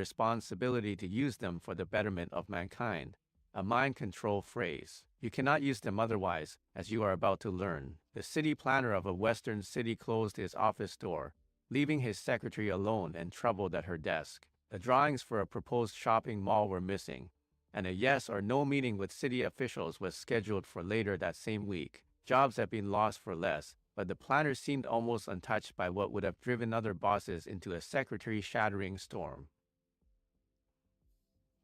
responsibility to use them for the betterment of mankind. A mind control phrase. You cannot use them otherwise, as you are about to learn. The city planner of a western city closed his office door, leaving his secretary alone and troubled at her desk. The drawings for a proposed shopping mall were missing, and a yes or no meeting with city officials was scheduled for later that same week. Jobs had been lost for less, but the planner seemed almost untouched by what would have driven other bosses into a secretary-shattering storm.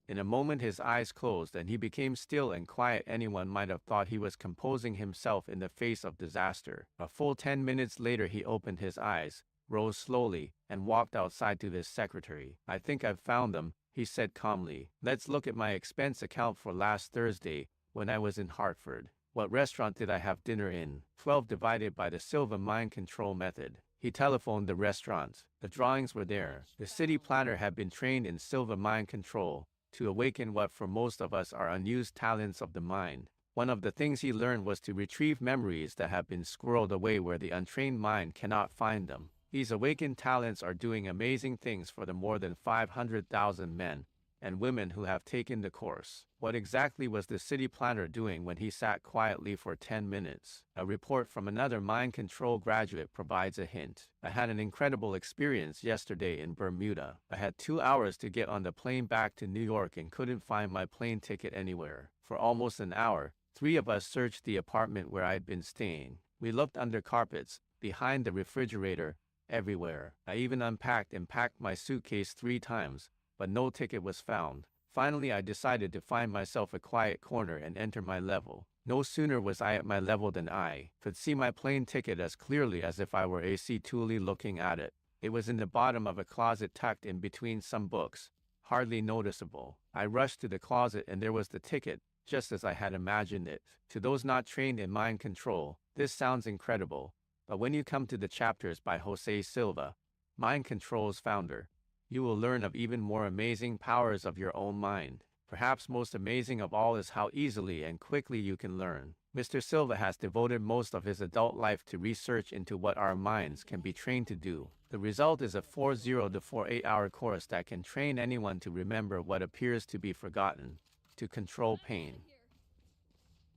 In a moment his eyes closed and he became still and quiet. Anyone might have thought he was composing himself in the face of disaster. A full 10 minutes later he opened his eyes, rose slowly, and walked outside to his secretary. "I think I've found them," he said calmly. "Let's look at my expense account for last Thursday, when I was in Hartford. What restaurant did I have dinner in? 12 divided by the Silva mind control method." He telephoned the restaurant. The drawings were there. The city planner had been trained in Silva mind control to awaken what for most of us are unused talents of the mind. One of the things he learned was to retrieve memories that have been squirreled away where the untrained mind cannot find them. These awakened talents are doing amazing things for the more than 500,000 men and women who have taken the course. What exactly was the city planner doing when he sat quietly for 10 minutes? A report from another mind control graduate provides a hint. "I had an incredible experience yesterday in Bermuda. I had 2 hours to get on the plane back to New York and couldn't find my plane ticket anywhere. For almost an hour, 3 of us searched the apartment where I'd been staying. We looked under carpets, behind the refrigerator, everywhere. I even unpacked and packed my suitcase 3 times, but no ticket was found. Finally, I decided to find myself a quiet corner and enter my level. No sooner was I at my level than I could see my plane ticket as clearly as if I were A.C. Tooley looking at it. It was in the bottom of a closet tucked in between some books, hardly noticeable. I rushed to the closet and there was the ticket, just as I had imagined it. To those not trained in mind control, this sounds incredible, but when you come to the chapters by Jose Silva, Mind Control's founder, you will learn of even more amazing powers of your own mind. Perhaps most amazing of all is how easily and quickly you can learn. Mr. Silva has devoted most of his adult life to research into what our minds can be trained to do. The result is a 40 to 48-hour course that can train anyone to remember what appears to be forgotten, to control pain,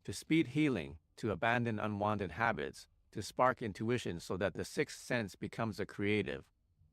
to speed healing, to abandon unwanted habits, to spark intuition so that the sixth sense becomes a creative,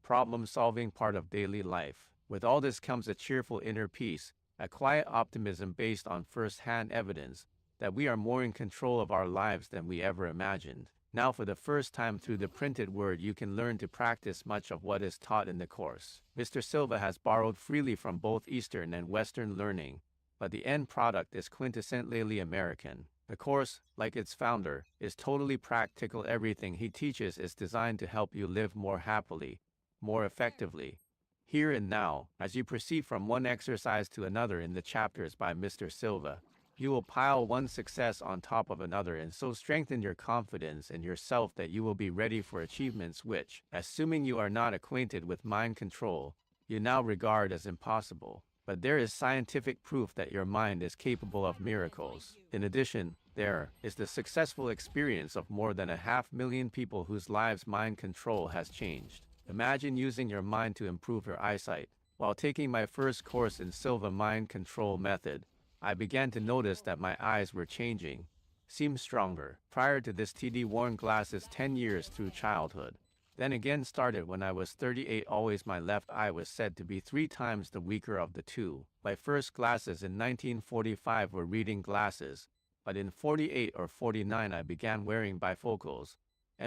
problem-solving part of daily life. With all this comes a cheerful inner peace, a quiet optimism based on first-hand evidence that we are more in control of our lives than we ever imagined. Now for the first time through the printed word you can learn to practice much of what is taught in the course. Mr. Silva has borrowed freely from both Eastern and Western learning, but the end product is quintessentially American. The course, like its founder, is totally practical. Everything he teaches is designed to help you live more happily, more effectively, here and now. As you proceed from one exercise to another in the chapters by Mr. Silva, you will pile one success on top of another and so strengthen your confidence in yourself that you will be ready for achievements which, assuming you are not acquainted with mind control, you now regard as impossible. But there is scientific proof that your mind is capable of miracles. In addition, there is the successful experience of more than 500,000 people whose lives mind control has changed. Imagine using your mind to improve your eyesight. While taking my first course in Silva Mind Control Method, I began to notice that my eyes were changing, seemed stronger. Prior to this, TD worn glasses 10 years through childhood. Then again started when I was 38. Always my left eye was said to be 3 times the weaker of the two. My first glasses in 1945 were reading glasses, but in 48 or 49 I began wearing bifocals.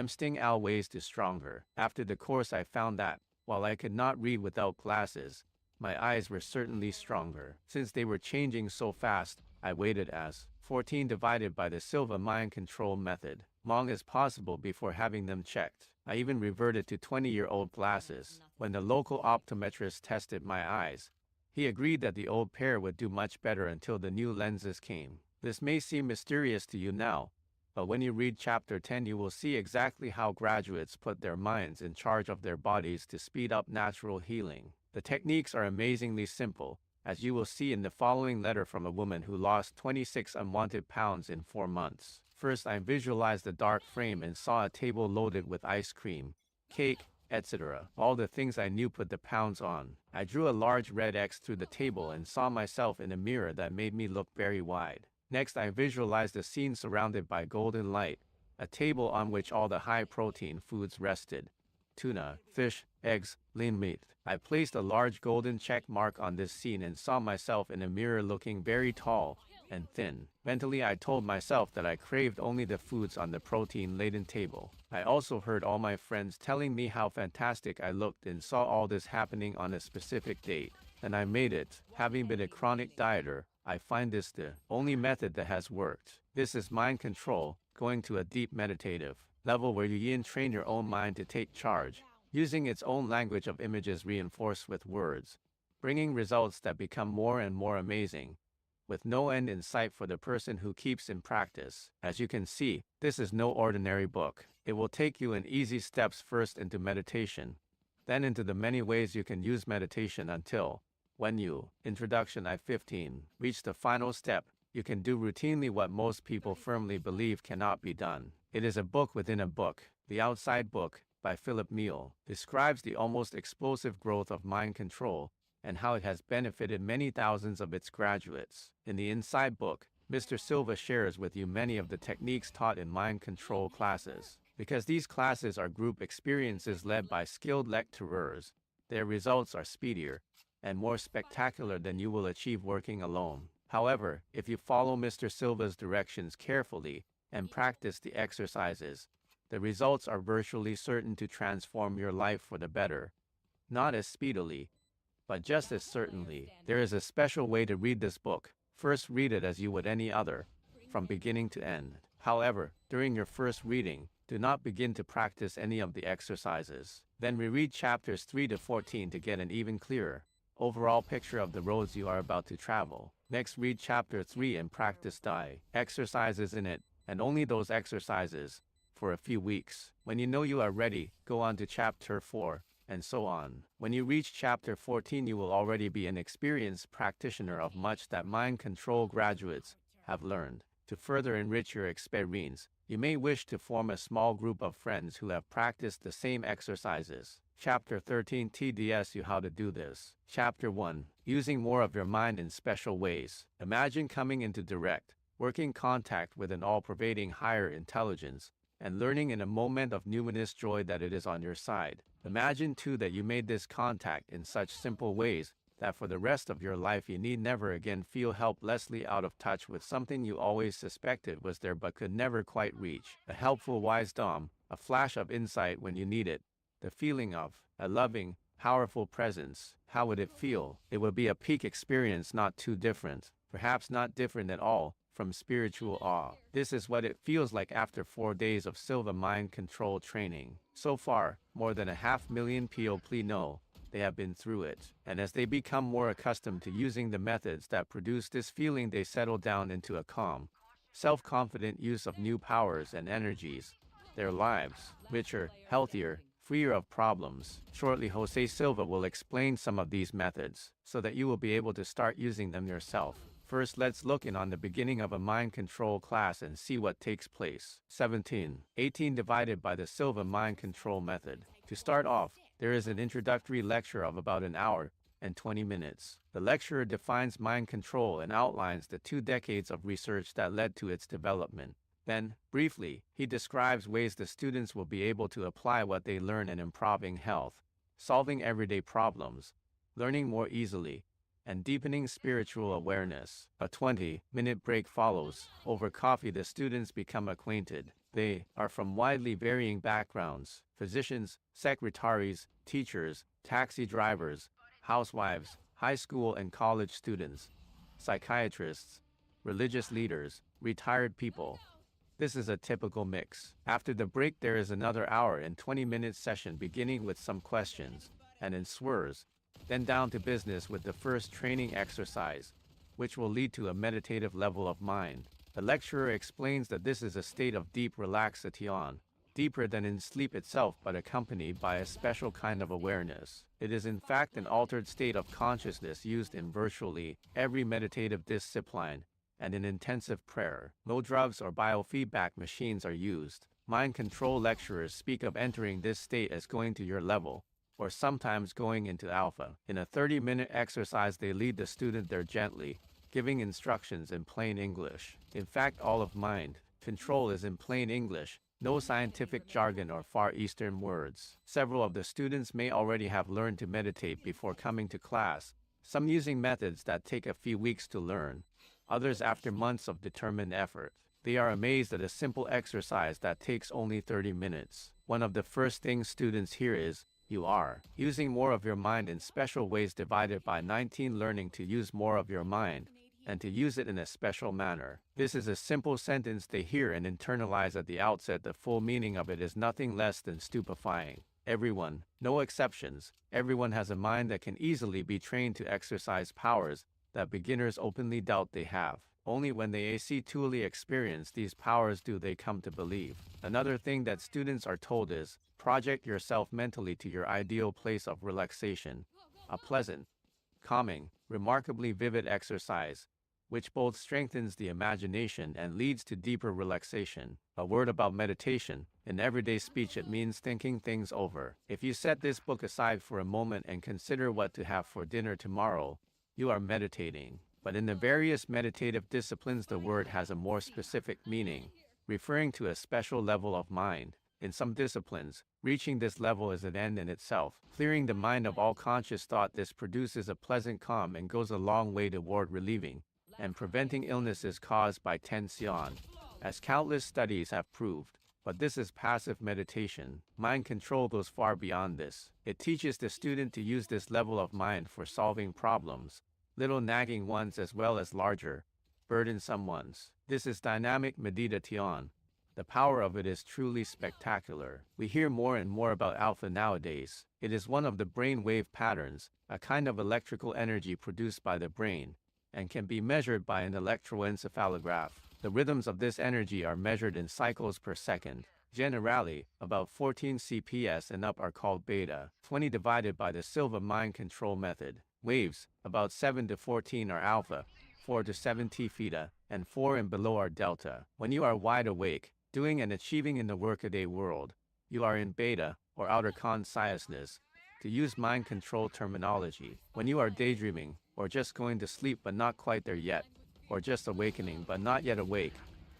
Sting always to stronger. After the course I found that, while I could not read without glasses, my eyes were certainly stronger. Since they were changing so fast, I waited as 14 divided by the Silva Mind Control Method, long as possible before having them checked. I even reverted to 20-year-old glasses. When the local optometrist tested my eyes, he agreed that the old pair would do much better until the new lenses came. This may seem mysterious to you now, but when you read Chapter 10 you will see exactly how graduates put their minds in charge of their bodies to speed up natural healing. The techniques are amazingly simple, as you will see in the following letter from a woman who lost 26 unwanted pounds in 4 months. First, I visualized a dark frame and saw a table loaded with ice cream, cake, etc. All the things I knew put the pounds on. I drew a large red X through the table and saw myself in a mirror that made me look very wide. Next, I visualized a scene surrounded by golden light, a table on which all the high-protein foods rested. Tuna, fish, eggs, lean meat. I placed a large golden check mark on this scene and saw myself in a mirror looking very tall and thin. Mentally, I told myself that I craved only the foods on the protein-laden table. I also heard all my friends telling me how fantastic I looked and saw all this happening on a specific date. And I made it. Having been a chronic dieter, I find this the only method that has worked. This is mind control, going to a deep meditative level where you train your own mind to take charge, using its own language of images reinforced with words, bringing results that become more and more amazing, with no end in sight for the person who keeps in practice. As you can see, this is no ordinary book. It will take you in easy steps first into meditation, then into the many ways you can use meditation until, when you, introduction I-15, reach the final step, you can do routinely what most people firmly believe cannot be done. It is a book within a book. The Outside Book, by Philip Meal, describes the almost explosive growth of mind control and how it has benefited many thousands of its graduates. In the Inside Book, Mr. Silva shares with you many of the techniques taught in mind control classes. Because these classes are group experiences led by skilled lecturers, their results are speedier and more spectacular than you will achieve working alone. However, if you follow Mr. Silva's directions carefully and practice the exercises, the results are virtually certain to transform your life for the better. Not as speedily, but just as certainly. There is a special way to read this book. First, read it as you would any other, from beginning to end. However, during your first reading, do not begin to practice any of the exercises. Then reread chapters 3 to 14 to get an even clearer overall picture of the roads you are about to travel. Next, read chapter 3 and practice the exercises in it, and only those exercises, for a few weeks. When you know you are ready, go on to chapter 4, and so on. When you reach chapter 14, you will already be an experienced practitioner of much that mind control graduates have learned. To further enrich your experience, you may wish to form a small group of friends who have practiced the same exercises. Chapter 13 TDS you how to do this. Chapter 1. Using more of your mind in special ways. Imagine coming into direct, working contact with an all-pervading higher intelligence, and learning in a moment of numinous joy that it is on your side. Imagine too that you made this contact in such simple ways that for the rest of your life you need never again feel helplessly out of touch with something you always suspected was there but could never quite reach. A helpful wisdom, a flash of insight when you need it, the feeling of a loving, powerful presence. How would it feel? It would be a peak experience, not too different, perhaps not different at all, from spiritual awe. This is what it feels like after 4 days of Silva mind control training. So far, more than 500,000 people know they have been through it, and as they become more accustomed to using the methods that produce this feeling, they settle down into a calm, self-confident use of new powers and energies. Their lives, richer, healthier, freer of problems. Shortly, Jose Silva will explain some of these methods, so that you will be able to start using them yourself. First, let's look in on the beginning of a mind control class and see what takes place. 17/18 divided by the Silva mind control method. To start off, there is an introductory lecture of about an hour and 20 minutes. The lecturer defines mind control and outlines the 2 decades of research that led to its development. Then, briefly, he describes ways the students will be able to apply what they learn in improving health, solving everyday problems, learning more easily, and deepening spiritual awareness. A 20-minute break follows. Over coffee, the students become acquainted. They are from widely varying backgrounds: physicians, secretaries, teachers, taxi drivers, housewives, high school and college students, psychiatrists, religious leaders, retired people. This is a typical mix. After the break, there is another hour and 20-minute session beginning with some questions and answers, then down to business with the first training exercise, which will lead to a meditative level of mind. The lecturer explains that this is a state of deep relaxation, deeper than in sleep itself but accompanied by a special kind of awareness. It is in fact an altered state of consciousness used in virtually every meditative discipline and in intensive prayer. No drugs or biofeedback machines are used. Mind control lecturers speak of entering this state as going to your level, or sometimes going into alpha. In a 30-minute exercise, they lead the student there gently, giving instructions in plain English. In fact, all of mind control is in plain English, no scientific jargon or Far Eastern words. Several of the students may already have learned to meditate before coming to class, some using methods that take a few weeks to learn, others after months of determined effort. They are amazed at a simple exercise that takes only 30 minutes. One of the first things students hear is, "You are using more of your mind in special ways," divided by 19, learning to use more of your mind and to use it in a special manner. This is a simple sentence they hear and internalize at the outset. The full meaning of it is nothing less than stupefying. Everyone, no exceptions, everyone has a mind that can easily be trained to exercise powers that beginners openly doubt they have. Only when they truly experience these powers do they come to believe. Another thing that students are told is, project yourself mentally to your ideal place of relaxation. A pleasant, calming, remarkably vivid exercise, which both strengthens the imagination and leads to deeper relaxation. A word about meditation. In everyday speech, it means thinking things over. If you set this book aside for a moment and consider what to have for dinner tomorrow, you are meditating. But in the various meditative disciplines, the word has a more specific meaning, referring to a special level of mind. In some disciplines, reaching this level is an end in itself, clearing the mind of all conscious thought. This produces a pleasant calm and goes a long way toward relieving and preventing illnesses caused by tension, as countless studies have proved. But this is passive meditation. Mind control goes far beyond this. It teaches the student to use this level of mind for solving problems, little nagging ones as well as larger, burdensome ones. This is dynamic meditation. The power of it is truly spectacular. We hear more and more about alpha nowadays. It is one of the brain wave patterns, a kind of electrical energy produced by the brain, and can be measured by an electroencephalograph. The rhythms of this energy are measured in cycles per second. Generally, about 14 CPS and up are called beta, 20 divided by the Silva mind control method. Waves, about 7 to 14 are alpha, 4 to 7 theta, and 4 and below are delta. When you are wide awake, doing and achieving in the workaday world, you are in beta, or outer consciousness, to use mind control terminology. When you are daydreaming, or just going to sleep but not quite there yet, or just awakening but not yet awake,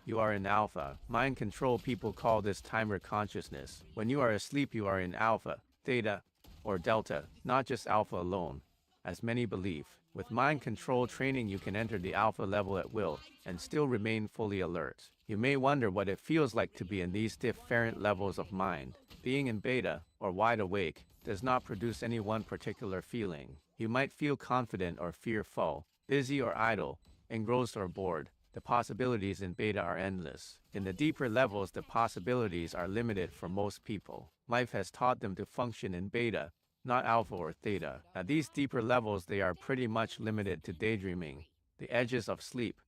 you are in alpha. Mind control people call this timer consciousness. When you are asleep, you are in alpha, theta, or delta, not just alpha alone, as many believe. With mind control training, you can enter the alpha level at will and still remain fully alert. You may wonder what it feels like to be in these different levels of mind. Being in beta, or wide awake, does not produce any one particular feeling. You might feel confident or fearful, busy or idle, engrossed or bored. The possibilities in beta are endless. In the deeper levels, the possibilities are limited for most people. Life has taught them to function in beta, not alpha or theta. At these deeper levels, they are pretty much limited to daydreaming, the edges of sleep,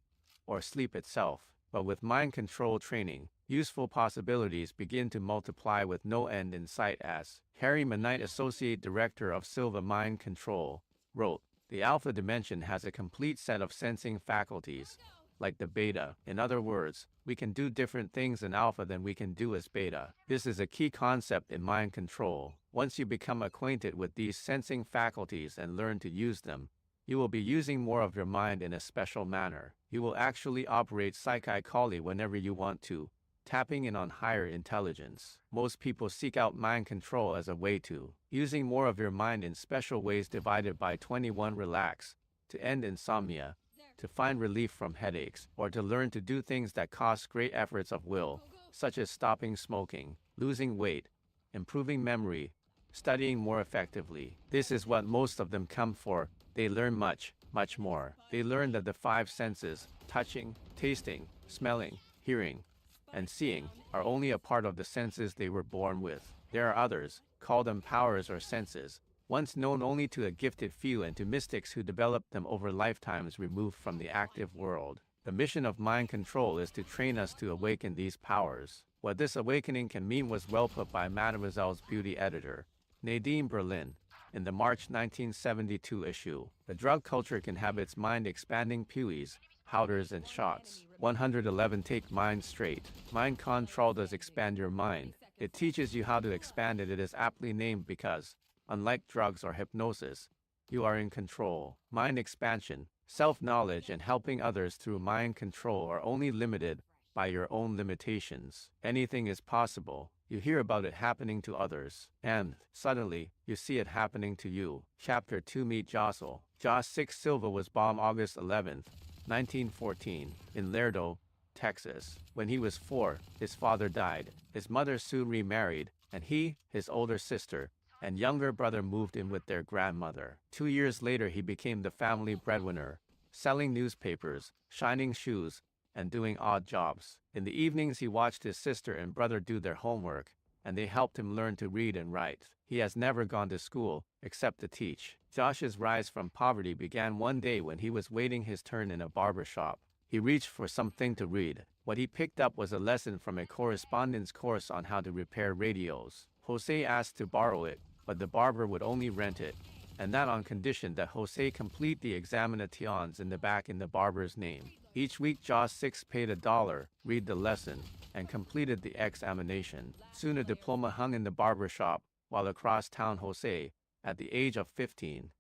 or sleep itself. But with mind control training, useful possibilities begin to multiply with no end in sight, as Harry Manite, Associate Director of Silva Mind Control, wrote. The alpha dimension has a complete set of sensing faculties, like the beta. In other words, we can do different things in alpha than we can do as beta. This is a key concept in mind control. Once you become acquainted with these sensing faculties and learn to use them, you will be using more of your mind in a special manner. You will actually operate psychically whenever you want to, tapping in on higher intelligence. Most people seek out mind control as a way to using more of your mind in special ways, divided by 21. Relax, to end insomnia, to find relief from headaches, or to learn to do things that cost great efforts of will, such as stopping smoking, losing weight, improving memory, studying more effectively. This is what most of them come for. They learn much, much more. They learn that the 5 senses, touching, tasting, smelling, hearing, and seeing, are only a part of the senses they were born with. There are others, call them powers or senses, once known only to a gifted few and to mystics who developed them over lifetimes removed from the active world. The mission of mind control is to train us to awaken these powers. What this awakening can mean was well put by Mademoiselle's beauty editor, Nadine Berlin. In the March 1972 issue, the drug culture can have its mind-expanding pewees, powders and shots. 111 Take Mind Straight. Mind control does expand your mind. It teaches you how to expand it. It is aptly named because, unlike drugs or hypnosis, you are in control. Mind expansion, self-knowledge and helping others through mind control are only limited by your own limitations. Anything is possible. You hear about it happening to others, and, suddenly, you see it happening to you. Chapter 2 Meet Jostle. Josh 6 Silva was born August 11, 1914, in Laredo, Texas. When he was 4, his father died. His mother Sue remarried, and he, his older sister, and younger brother moved in with their grandmother. 2 years later he became the family breadwinner, selling newspapers, shining shoes, and doing odd jobs. In the evenings he watched his sister and brother do their homework, and they helped him learn to read and write. He has never gone to school, except to teach. Josh's rise from poverty began one day when he was waiting his turn in a barber shop. He reached for something to read. What he picked up was a lesson from a correspondence course on how to repair radios. Jose asked to borrow it, but the barber would only rent it, and that on condition that Jose complete the examinations in the back in the barber's name. Each week Josh 6 paid $1, read the lesson, and completed the examination. Soon a diploma hung in the barber shop, while across town Jose, at the age of 15,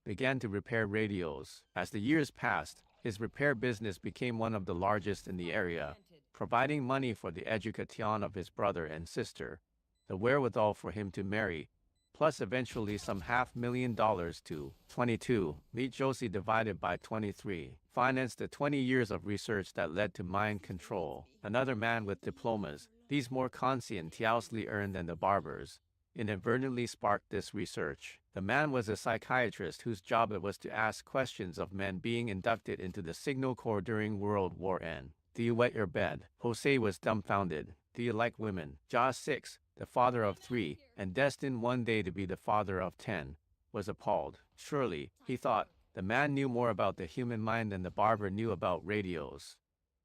began to repair radios. As the years passed, his repair business became one of the largest in the area, providing money for the education of his brother and sister, the wherewithal for him to marry, plus eventually some $500,000 to 22. Meet Josie divided by 23. Financed the 20 years of research that led to mind control. Another man with diplomas, these more conscientiously earned than the barbers, inadvertently sparked this research. The man was a psychiatrist whose job it was to ask questions of men being inducted into the Signal Corps during World War N. Do you wet your bed? Jose was dumbfounded. Do you like women? Josh 6, the father of 3, and destined one day to be the father of 10, was appalled. Surely, he thought, the man knew more about the human mind than the barber knew about radios.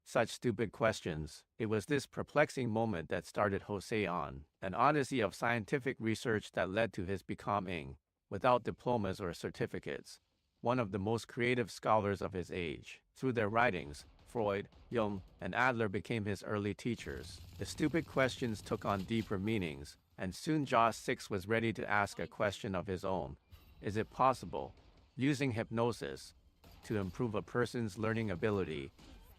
Such stupid questions. It was this perplexing moment that started Jose on an odyssey of scientific research that led to his becoming, without diplomas or certificates, one of the most creative scholars of his age. Through their writings, Freud, Jung, and Adler became his early teachers. The stupid questions took on deeper meanings, and soon Josh 6 was ready to ask a question of his own. Is it possible, using hypnosis, to improve a person's learning ability?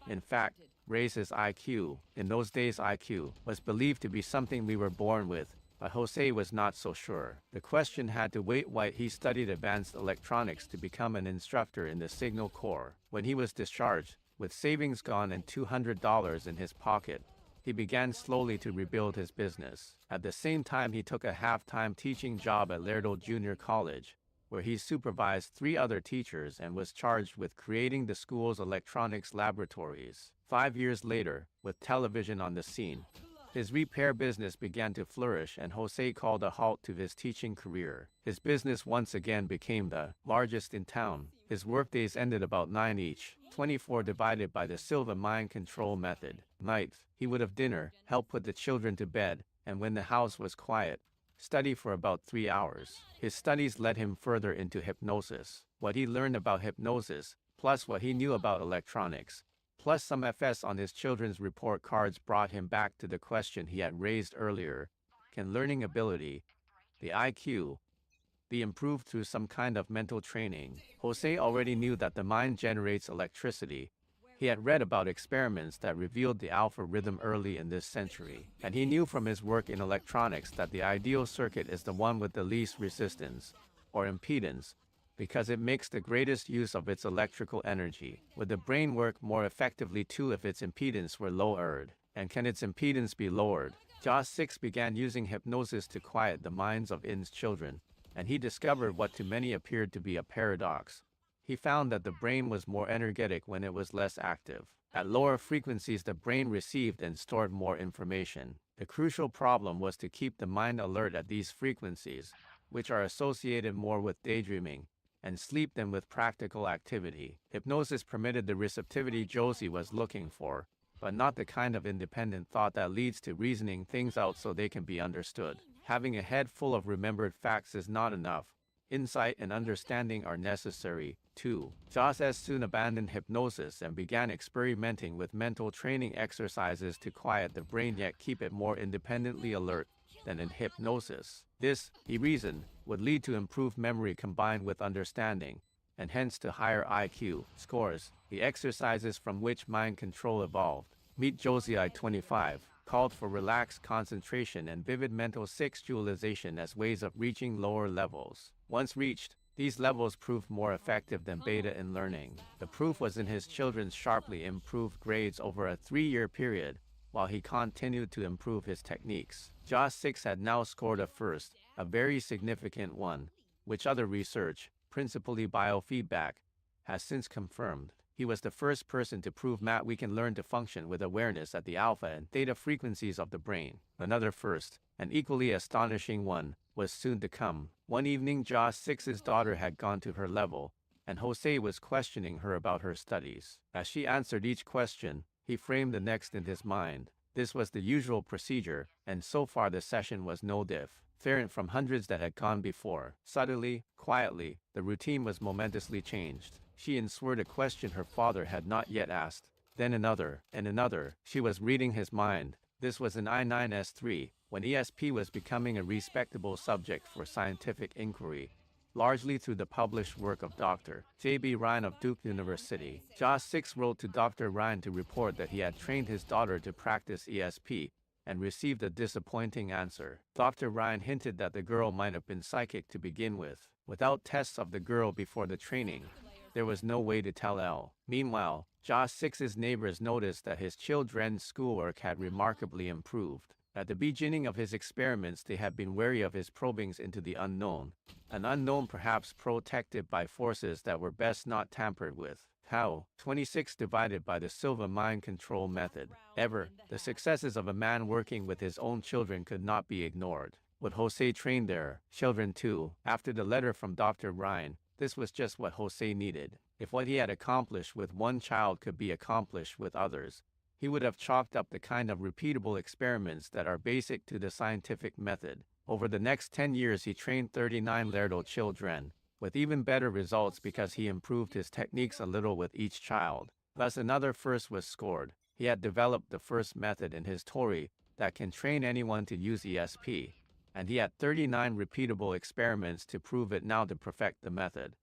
In fact, raise his IQ. In those days IQ was believed to be something we were born with, but Jose was not so sure. The question had to wait while he studied advanced electronics to become an instructor in the Signal Corps. When he was discharged, with savings gone and $200 in his pocket, he began slowly to rebuild his business. At the same time he took a half-time teaching job at Laredo Junior College, where he supervised 3 other teachers and was charged with creating the school's electronics laboratories. 5 years later, with television on the scene, his repair business began to flourish and Jose called a halt to his teaching career. His business once again became the largest in town. His workdays ended about 9 each, 24 divided by the Silva mind control method. Night, he would have dinner, help put the children to bed, and when the house was quiet, study for about 3 hours. His studies led him further into hypnosis. What he learned about hypnosis, plus what he knew about electronics, plus some FS on his children's report cards brought him back to the question he had raised earlier. Can learning ability, the IQ, be improved through some kind of mental training? Jose already knew that the mind generates electricity. He had read about experiments that revealed the alpha rhythm early in this century, and he knew from his work in electronics that the ideal circuit is the one with the least resistance, or impedance, because it makes the greatest use of its electrical energy. Would the brain work more effectively too if its impedance were lowered? And can its impedance be lowered? Josh 6 began using hypnosis to quiet the minds of his children, and he discovered what to many appeared to be a paradox. He found that the brain was more energetic when it was less active. At lower frequencies the brain received and stored more information. The crucial problem was to keep the mind alert at these frequencies, which are associated more with daydreaming and sleep than with practical activity. Hypnosis permitted the receptivity Josie was looking for, but not the kind of independent thought that leads to reasoning things out so they can be understood. Having a head full of remembered facts is not enough. insight and understanding are necessary, too. Joss soon abandoned hypnosis and began experimenting with mental training exercises to quiet the brain yet keep it more independently alert than in hypnosis. This, he reasoned, would lead to improved memory combined with understanding, and hence to higher IQ scores, the exercises from which mind control evolved. Meet Josie 25, called for relaxed concentration and vivid mental sexualization as ways of reaching lower levels. Once reached, these levels proved more effective than beta in learning. The proof was in his children's sharply improved grades over a 3-year period, while he continued to improve his techniques. Joss 6 had now scored a first, a very significant one, which other research, principally biofeedback, has since confirmed. He was the first person to prove we can learn to function with awareness at the alpha and theta frequencies of the brain. Another first, an equally astonishing one, was soon to come. One evening, Joss 6's daughter had gone to her level, and Jose was questioning her about her studies. As she answered each question, he framed the next in his mind. This was the usual procedure, and so far the session was no different from hundreds that had gone before. Subtly, quietly, the routine was momentously changed. She answered a question her father had not yet asked. Then another, and another. She was reading his mind. This was in I9S3, when ESP was becoming a respectable subject for scientific inquiry, largely through the published work of Dr. J.B. Ryan of Duke University. Joss 6 wrote to Dr. Ryan to report that he had trained his daughter to practice ESP, and received a disappointing answer. Dr. Ryan hinted that the girl might have been psychic to begin with. Without tests of the girl before the training, there was no way to tell. Meanwhile, Joss 6's neighbors noticed that his children's schoolwork had remarkably improved. At the beginning of his experiments, they had been wary of his probings into the unknown, an unknown perhaps protected by forces that were best not tampered with. How? 26 divided by the Silva mind control method. Ever, the successes of a man working with his own children could not be ignored. Would Jose train their children too? After the letter from Dr. Ryan, this was just what Jose needed. If what he had accomplished with one child could be accomplished with others, he would have chalked up the kind of repeatable experiments that are basic to the scientific method. Over the next 10 years, he trained 39 Lerdo children, with even better results because he improved his techniques a little with each child. Thus another first was scored. He had developed the first method in his Tori that can train anyone to use ESP, and he had 39 repeatable experiments to prove it now to perfect the method.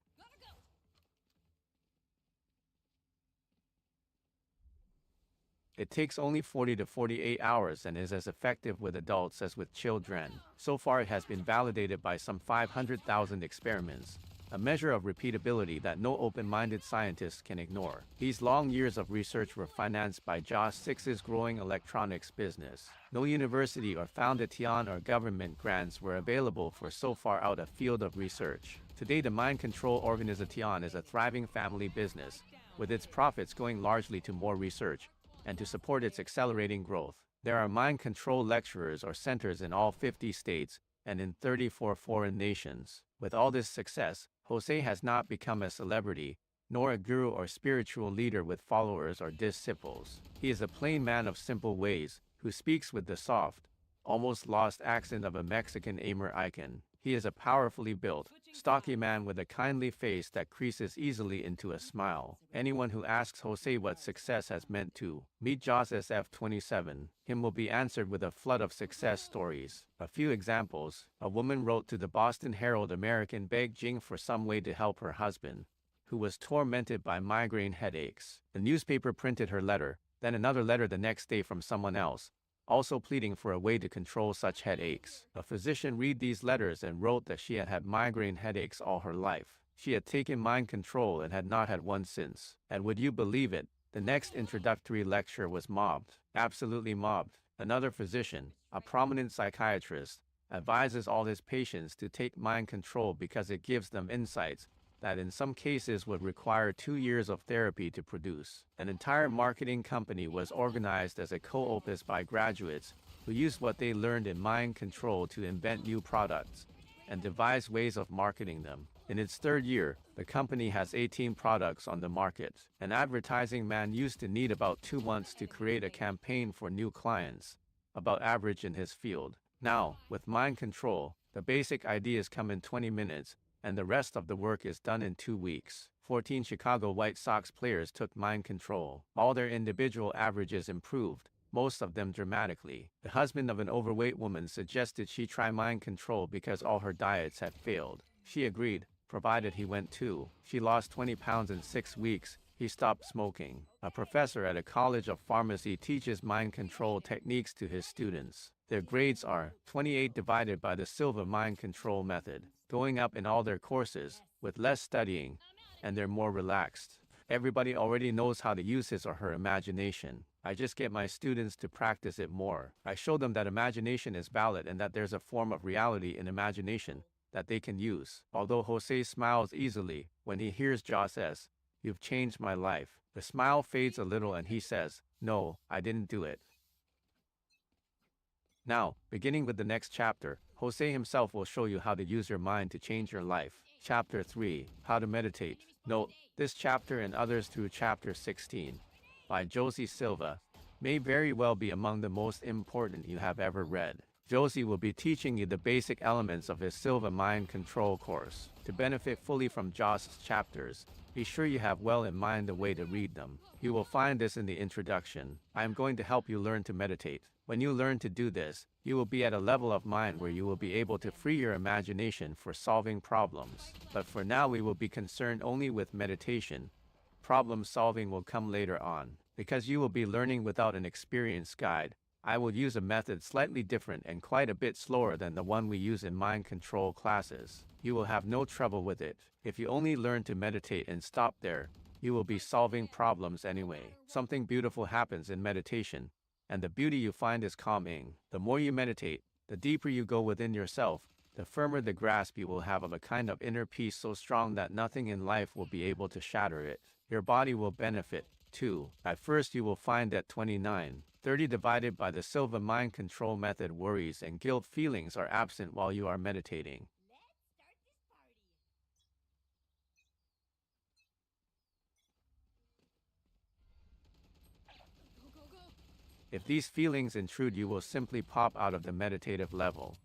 It takes only 40 to 48 hours and is as effective with adults as with children. So far it has been validated by some 500,000 experiments, a measure of repeatability that no open-minded scientist can ignore. These long years of research were financed by Joss 6's growing electronics business. No university or foundation or government grants were available for so far out a field of research. Today the Mind Control Organization is a thriving family business, with its profits going largely to more research, and to support its accelerating growth. There are mind control lecturers or centers in all 50 states and in 34 foreign nations. With all this success, Jose has not become a celebrity, nor a guru or spiritual leader with followers or disciples. He is a plain man of simple ways, who speaks with the soft, almost lost accent of a Mexican Amer icon. He is a powerfully built, stocky man with a kindly face that creases easily into a smile. Anyone who asks Jose what success has meant to meet Joss SF27, him will be answered with a flood of success stories. A few examples: a woman wrote to the Boston Herald American begging for some way to help her husband, who was tormented by migraine headaches. The newspaper printed her letter, then another letter the next day from someone else, also pleading for a way to control such headaches. A physician read these letters and wrote that she had had migraine headaches all her life. She had taken mind control and had not had one since. And would you believe it, the next introductory lecture was mobbed. Absolutely mobbed. Another physician, a prominent psychiatrist, advises all his patients to take mind control because it gives them insights that in some cases would require 2 years of therapy to produce. An entire marketing company was organized as a co-opus by graduates who used what they learned in mind control to invent new products and devise ways of marketing them. In its third year, the company has 18 products on the market. An advertising man used to need about 2 months to create a campaign for new clients, about average in his field. Now, with mind control, the basic ideas come in 20 minutes, and the rest of the work is done in 2 weeks. 14 Chicago White Sox players took mind control. All their individual averages improved, most of them dramatically. The husband of an overweight woman suggested she try mind control because all her diets had failed. She agreed, provided he went too. She lost 20 pounds in 6 weeks. He stopped smoking. A professor at a college of pharmacy teaches mind control techniques to his students. Their grades are 28 divided by the Silva mind control method, going up in all their courses, with less studying, and they're more relaxed. Everybody already knows how to use his or her imagination. I just get my students to practice it more. I show them that imagination is valid and that there's a form of reality in imagination that they can use. Although Jose smiles easily when he hears Ja says, "You've changed my life," the smile fades a little and he says, "No, I didn't do it." Now, beginning with the next chapter, Jose himself will show you how to use your mind to change your life. Chapter 3, How to Meditate. Note, this chapter and others through chapter 16, by Josie Silva, may very well be among the most important you have ever read. Josie will be teaching you the basic elements of his Silva Mind Control course. To benefit fully from Joss's chapters, be sure you have well in mind the way to read them. You will find this in the introduction. I am going to help you learn to meditate. When you learn to do this, you will be at a level of mind where you will be able to free your imagination for solving problems. But for now we will be concerned only with meditation. Problem solving will come later on. Because you will be learning without an experienced guide, I will use a method slightly different and quite a bit slower than the one we use in mind control classes. You will have no trouble with it. If you only learn to meditate and stop there, you will be solving problems anyway. Something beautiful happens in meditation, and the beauty you find is calming. The more you meditate, the deeper you go within yourself, the firmer the grasp you will have of a kind of inner peace so strong that nothing in life will be able to shatter it. Your body will benefit, too. At first you will find that 29/30 divided by the Silva mind control method worries and guilt feelings are absent while you are meditating. If these feelings intrude, you will simply pop out of the meditative level.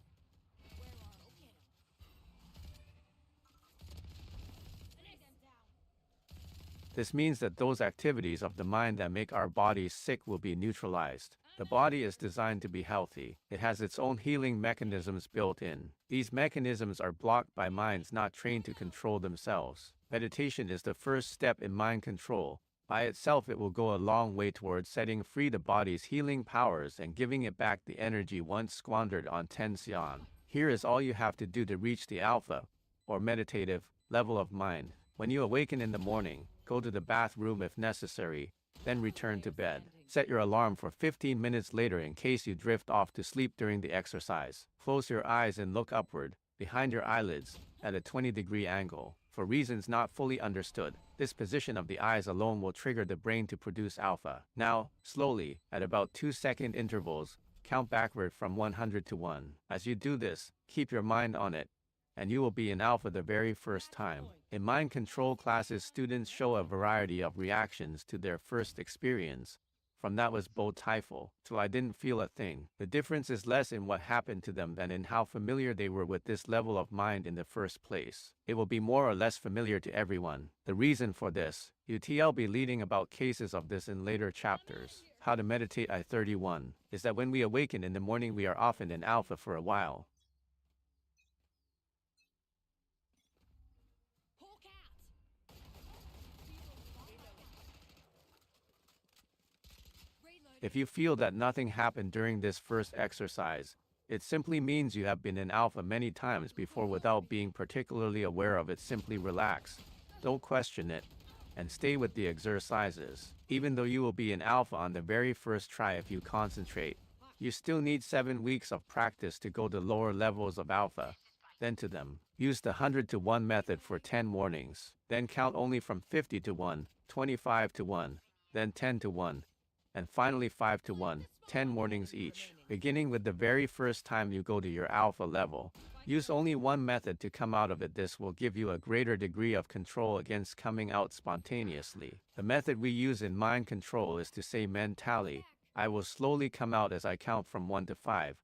This means that those activities of the mind that make our bodies sick will be neutralized. The body is designed to be healthy. It has its own healing mechanisms built in. These mechanisms are blocked by minds not trained to control themselves. Meditation is the first step in mind control. By itself it will go a long way towards setting free the body's healing powers and giving it back the energy once squandered on tension. Here is all you have to do to reach the alpha, or meditative, level of mind. When you awaken in the morning, go to the bathroom if necessary, then return to bed. Set your alarm for 15 minutes later in case you drift off to sleep during the exercise. Close your eyes and look upward, behind your eyelids, at a 20-degree angle. For reasons not fully understood, this position of the eyes alone will trigger the brain to produce alpha. Now, slowly, at about 2-second intervals, count backward from 100 to 1. As you do this, keep your mind on it, and you will be in alpha the very first time. In mind control classes, students show a variety of reactions to their first experience. From that was beautiful, till I didn't feel a thing. The difference is less in what happened to them than in how familiar they were with this level of mind in the first place. It will be more or less familiar to everyone. The reason for this, UTL be leading about cases of this in later chapters. How to meditate I-31 is that when we awaken in the morning we are often in alpha for a while. If you feel that nothing happened during this first exercise, it simply means you have been in alpha many times before without being particularly aware of it. Simply relax, don't question it, and stay with the exercises. Even though you will be in alpha on the very first try if you concentrate, you still need 7 weeks of practice to go to lower levels of alpha. Then to them, use the 100 to 1 method for 10 mornings. Then count only from 50 to 1, 25 to 1, then 10 to 1. And finally 5 to 1, 10 mornings each. Beginning with the very first time you go to your alpha level, use only one method to come out of it. This will give you a greater degree of control against coming out spontaneously. The method we use in mind control is to say mentally, I will slowly come out as I count from 1 to 5.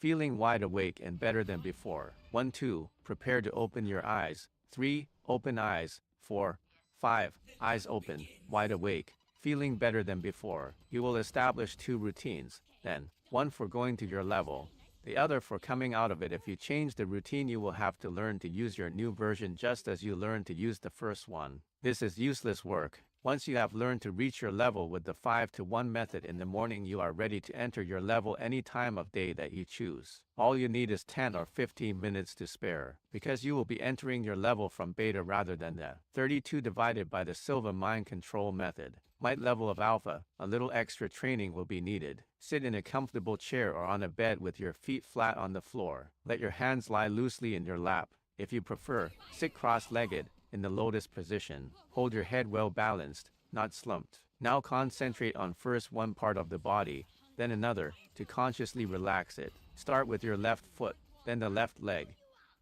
feeling wide awake and better than before. 1, 2, prepare to open your eyes. 3, open eyes. 4, 5, eyes open, wide awake, feeling better than before. You will establish 2 routines, then, one for going to your level, the other for coming out of it. If you change the routine, you will have to learn to use your new version just as you learned to use the first one. This is useless work. Once you have learned to reach your level with the 5 to 1 method in the morning, you are ready to enter your level any time of day that you choose. All you need is 10 or 15 minutes to spare, because you will be entering your level from beta rather than the 32 divided by the Silva mind control method. Might level of alpha, a little extra training will be needed. Sit in a comfortable chair or on a bed with your feet flat on the floor. Let your hands lie loosely in your lap. If you prefer, sit cross-legged in the lotus position. Hold your head well balanced, not slumped. Now concentrate on first one part of the body, then another, to consciously relax it. Start with your left foot, then the left leg,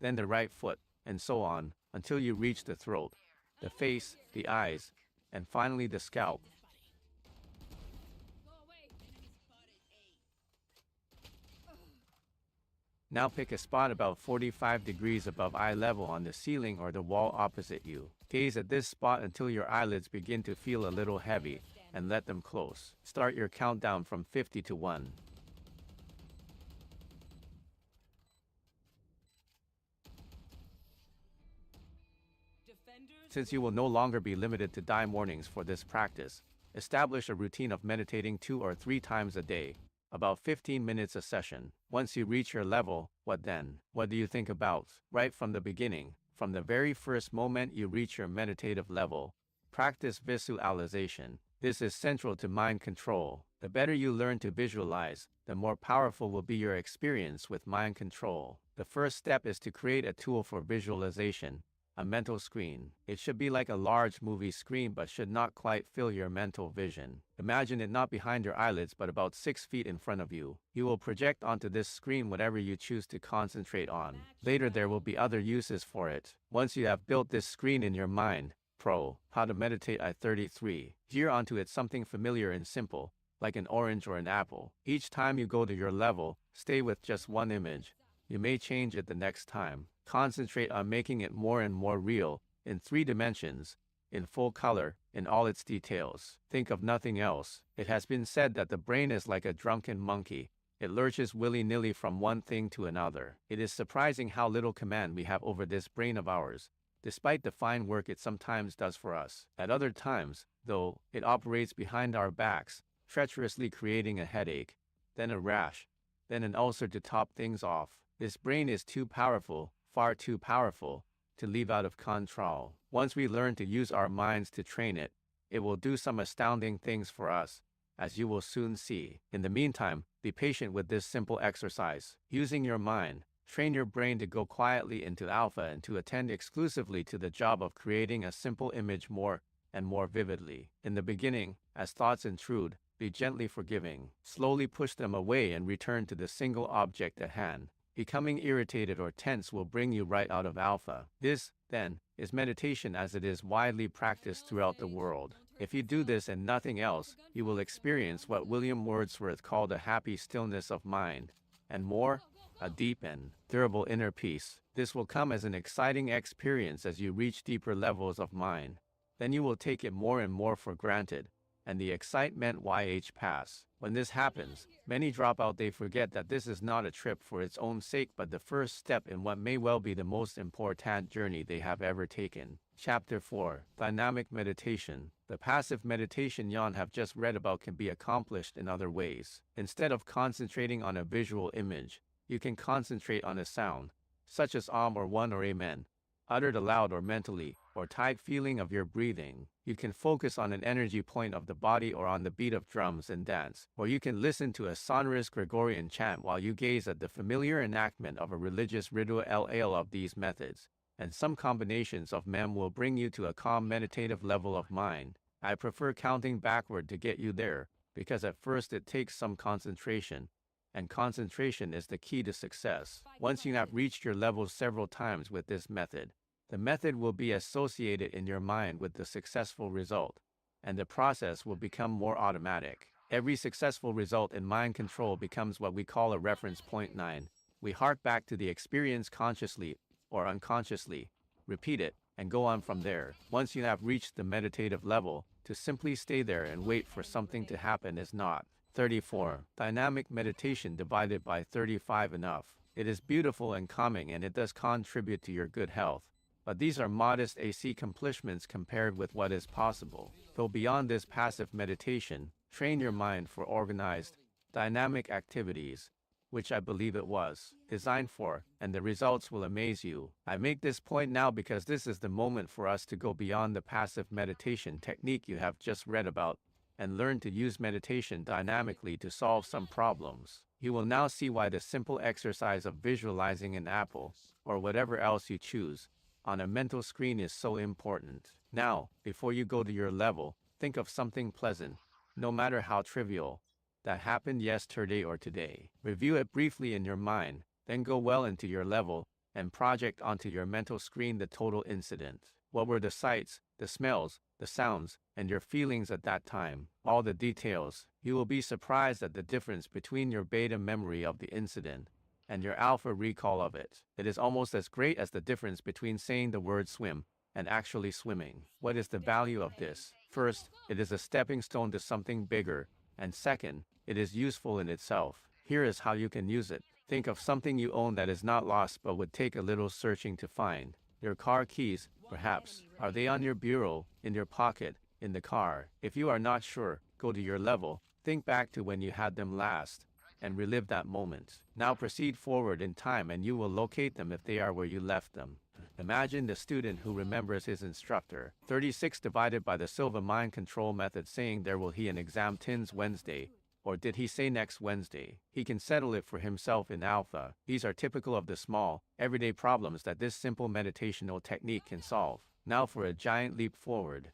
then the right foot, and so on, until you reach the throat, the face, the eyes, and finally the scalp. Now pick a spot about 45 degrees above eye level on the ceiling or the wall opposite you. Gaze at this spot until your eyelids begin to feel a little heavy, and let them close. Start your countdown from 50 to 1. Since you will no longer be limited to die mornings for this practice, establish a routine of meditating 2 or 3 times a day, about 15 minutes a session. Once you reach your level, what then? What do you think about? Right from the beginning, from the very first moment you reach your meditative level, practice visualization. This is central to mind control. The better you learn to visualize, the more powerful will be your experience with mind control. The first step is to create a tool for visualization. A mental screen. It should be like a large movie screen but should not quite fill your mental vision. Imagine it not behind your eyelids but about 6 feet in front of you. You will project onto this screen whatever you choose to concentrate on. Later there will be other uses for it. Once you have built this screen in your mind, How to Meditate I-33. Gear onto it something familiar and simple, like an orange or an apple. Each time you go to your level, stay with just one image. You may change it the next time. Concentrate on making it more and more real, in 3 dimensions, in full color, in all its details. Think of nothing else. It has been said that the brain is like a drunken monkey. It lurches willy-nilly from one thing to another. It is surprising how little command we have over this brain of ours, despite the fine work it sometimes does for us. At other times, though, it operates behind our backs, treacherously creating a headache, then a rash, then an ulcer to top things off. This brain is too powerful, far too powerful, to leave out of control. Once we learn to use our minds to train it, it will do some astounding things for us, as you will soon see. In the meantime, be patient with this simple exercise. Using your mind, train your brain to go quietly into alpha and to attend exclusively to the job of creating a simple image more and more vividly. In the beginning, as thoughts intrude, be gently forgiving. Slowly push them away and return to the single object at hand. Becoming irritated or tense will bring you right out of alpha. This, then, is meditation as it is widely practiced throughout the world. If you do this and nothing else, you will experience what William Wordsworth called a happy stillness of mind, and more, a deep and durable inner peace. This will come as an exciting experience as you reach deeper levels of mind. Then you will take it more and more for granted, and the excitement pass. When this happens, many drop out. They forget that this is not a trip for its own sake but the first step in what may well be the most important journey they have ever taken. Chapter 4. Dynamic Meditation. The passive meditation you have just read about can be accomplished in other ways. Instead of concentrating on a visual image, you can concentrate on a sound, such as or one or amen, uttered aloud or mentally, or tight feeling of your breathing. You can focus on an energy point of the body or on the beat of drums and dance, or you can listen to a sonorous Gregorian chant while you gaze at the familiar enactment of a religious ritual. All of these methods, and some combinations of them, will bring you to a calm meditative level of mind. I prefer counting backward to get you there, because at first it takes some concentration, and concentration is the key to success. Once you have reached your levels several times with this method, the method will be associated in your mind with the successful result, and the process will become more automatic. Every successful result in mind control becomes what we call a reference point. 9. We hark back to the experience consciously or unconsciously, repeat it, and go on from there. Once you have reached the meditative level, to simply stay there and wait for something to happen is not. 34. Dynamic meditation divided by 35 enough. It is beautiful and calming and it does contribute to your good health. But these are modest AC accomplishments compared with what is possible. Go beyond this passive meditation, train your mind for organized, dynamic activities, which I believe it was designed for, and the results will amaze you. I make this point now because this is the moment for us to go beyond the passive meditation technique you have just read about, and learn to use meditation dynamically to solve some problems. You will now see why the simple exercise of visualizing an apple, or whatever else you choose, on a mental screen is so important. Now, before you go to your level, think of something pleasant, no matter how trivial, that happened yesterday or today. Review it briefly in your mind, then go well into your level, and project onto your mental screen the total incident. What were the sights, the smells, the sounds, and your feelings at that time? All the details. You will be surprised at the difference between your beta memory of the incident and your alpha recall of it. It is almost as great as the difference between saying the word swim and actually swimming. What is the value of this? First, it is a stepping stone to something bigger, and second, it is useful in itself. Here is how you can use it. Think of something you own that is not lost but would take a little searching to find. Your car keys, perhaps. Are they on your bureau, in your pocket, in the car? If you are not sure, go to your level, think back to when you had them last, and relive that moment. Now proceed forward in time and you will locate them if they are where you left them. Imagine the student who remembers his instructor. 36 divided by the Silva mind control method saying there will he an exam tins Wednesday, or did he say next Wednesday? He can settle it for himself in alpha. These are typical of the small, everyday problems that this simple meditational technique can solve. Now for a giant leap forward.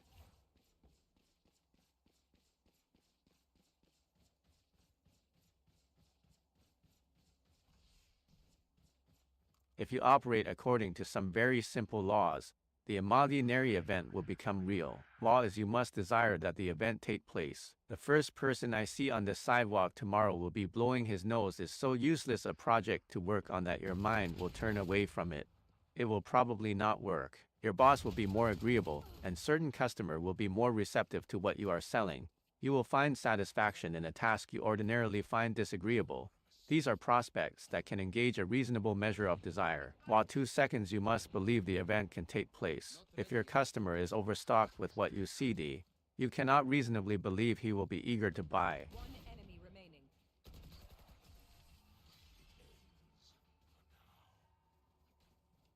If you operate according to some very simple laws, the imaginary event will become real. Law is you must desire that the event take place. The first person I see on the sidewalk tomorrow will be blowing his nose is so useless a project to work on that your mind will turn away from it. It will probably not work. Your boss will be more agreeable, and certain customer will be more receptive to what you are selling. You will find satisfaction in a task you ordinarily find disagreeable. These are prospects that can engage a reasonable measure of desire. While 2 seconds you must believe the event can take place. If your customer is overstocked with what you see, you cannot reasonably believe he will be eager to buy.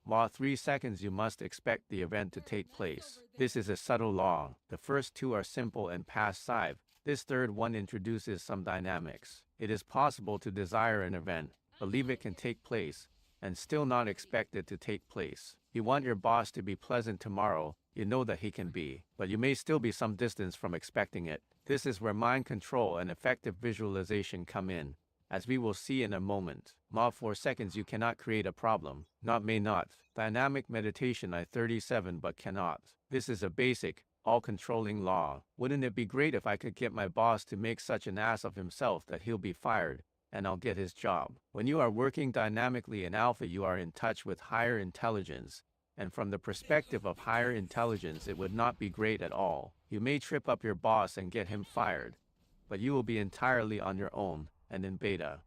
While 3 seconds you must expect the event to take place. This is a subtle law. The first two are simple and passive. This third one introduces some dynamics. It is possible to desire an event, believe it can take place, and still not expect it to take place. You want your boss to be pleasant tomorrow, you know that he can be, but you may still be some distance from expecting it. This is where mind control and effective visualization come in, as we will see in a moment. While 4 seconds you cannot create a problem, may not. Dynamic meditation I 37 but cannot. This is a basic, all-controlling law. Wouldn't it be great if I could get my boss to make such an ass of himself that he'll be fired, and I'll get his job? When you are working dynamically in alpha you are in touch with higher intelligence, and from the perspective of higher intelligence it would not be great at all. You may trip up your boss and get him fired, but you will be entirely on your own, and in beta.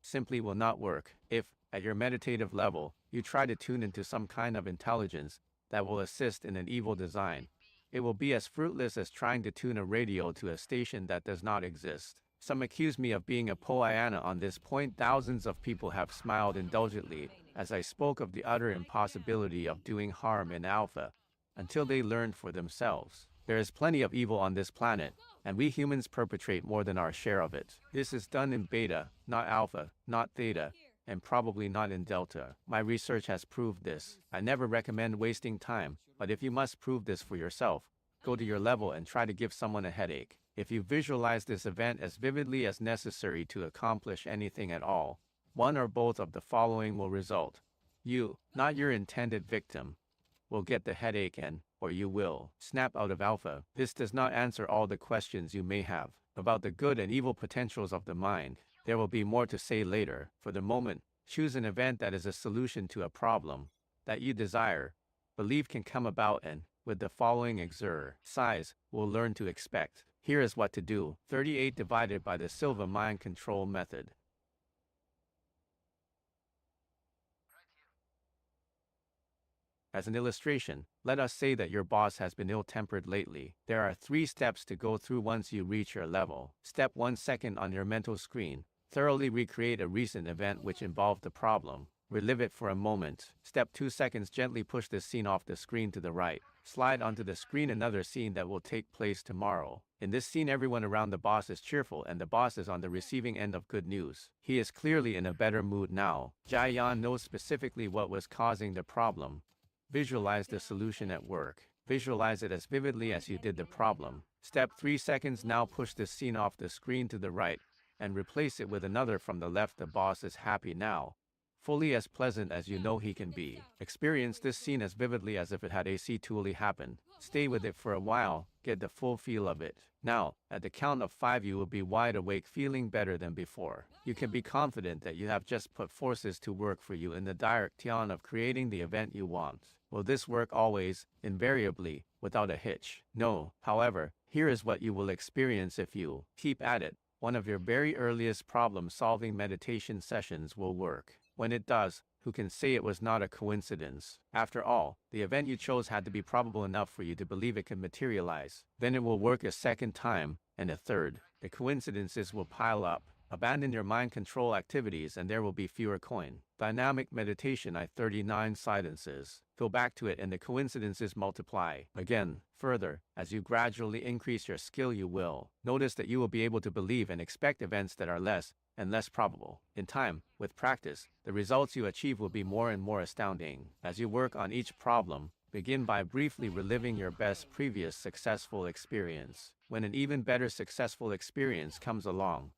Simply will not work. If, at your meditative level, you try to tune into some kind of intelligence that will assist in an evil design, it will be as fruitless as trying to tune a radio to a station that does not exist. Some accuse me of being a Pollyanna on this point. Thousands of people have smiled indulgently as I spoke of the utter impossibility of doing harm in alpha, until they learned for themselves. There is plenty of evil on this planet, and we humans perpetrate more than our share of it. This is done in beta, not alpha, not theta, and probably not in delta. My research has proved this. I never recommend wasting time, but if you must prove this for yourself, go to your level and try to give someone a headache. If you visualize this event as vividly as necessary to accomplish anything at all, one or both of the following will result. You, not your intended victim, will get the headache and, or you will, snap out of alpha. This does not answer all the questions you may have about the good and evil potentials of the mind. There will be more to say later. For the moment, choose an event that is a solution to a problem that you desire, believe can come about, and, with the following exercise, will learn to expect. Here is what to do. 38 divided by the Silva mind control method. As an illustration, let us say that your boss has been ill-tempered lately. There are 3 steps to go through once you reach your level. Step 1, second on your mental screen. Thoroughly recreate a recent event which involved the problem. Relive it for a moment. Step 2, seconds, gently push the scene off the screen to the right. Slide onto the screen another scene that will take place tomorrow. In this scene, everyone around the boss is cheerful and the boss is on the receiving end of good news. He is clearly in a better mood now. Jia Yan knows specifically what was causing the problem. Visualize the solution at work. Visualize it as vividly as you did the problem. Step 3, seconds, now push the scene off the screen to the right and replace it with another from the left. The boss is happy now, fully as pleasant as you know he can be. Experience this scene as vividly as if it had actually happened. Stay with it for a while, get the full feel of it. Now, at the count of 5 you will be wide awake, feeling better than before. You can be confident that you have just put forces to work for you in the direction of creating the event you want. Will this work always, invariably, without a hitch? No. However, here is what you will experience if you keep at it. One of your very earliest problem-solving meditation sessions will work. When it does, who can say it was not a coincidence? After all, the event you chose had to be probable enough for you to believe it could materialize. Then it will work a second time, and a third. The coincidences will pile up. Abandon your mind control activities and there will be fewer dynamic meditation. 39 silences. Go back to it and the coincidences multiply. Again, further, as you gradually increase your skill you will notice that you will be able to believe and expect events that are less and less probable. In time, with practice, the results you achieve will be more and more astounding. As you work on each problem, begin by briefly reliving your best previous successful experience. When an even better successful experience comes along,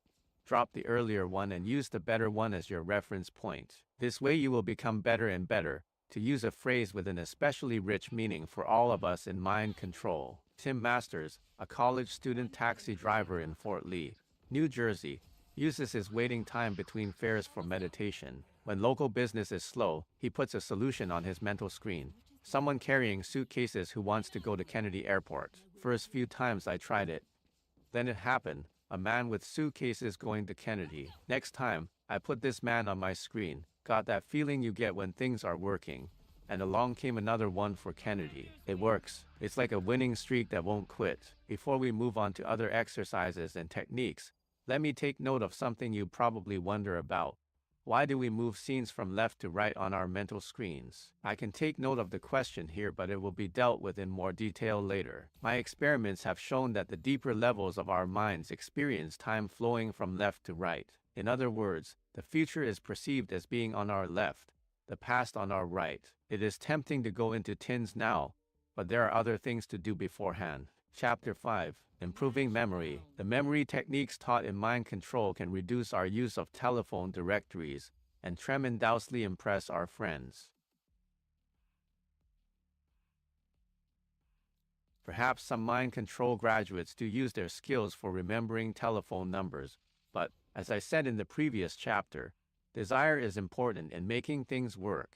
drop the earlier one and use the better one as your reference point. This way you will become better and better, to use a phrase with an especially rich meaning for all of us in mind control. Tim Masters, a college student taxi driver in Fort Lee, New Jersey, uses his waiting time between fares for meditation. When local business is slow, he puts a solution on his mental screen. Someone carrying suitcases who wants to go to Kennedy Airport. First few times I tried it. Then it happened. A man with suitcases going to Kennedy. Next time, I put this man on my screen. Got that feeling you get when things are working. And along came another one for Kennedy. It works. It's like a winning streak that won't quit. Before we move on to other exercises and techniques, let me take note of something you probably wonder about. Why do we move scenes from left to right on our mental screens? I can take note of the question here, but it will be dealt with in more detail later. My experiments have shown that the deeper levels of our minds experience time flowing from left to right. In other words, the future is perceived as being on our left, the past on our right. It is tempting to go into tins now, but there are other things to do beforehand. Chapter 5. Improving memory. The memory techniques taught in mind control can reduce our use of telephone directories and tremendously impress our friends. Perhaps some mind control graduates do use their skills for remembering telephone numbers, but, as I said in the previous chapter, desire is important in making things work,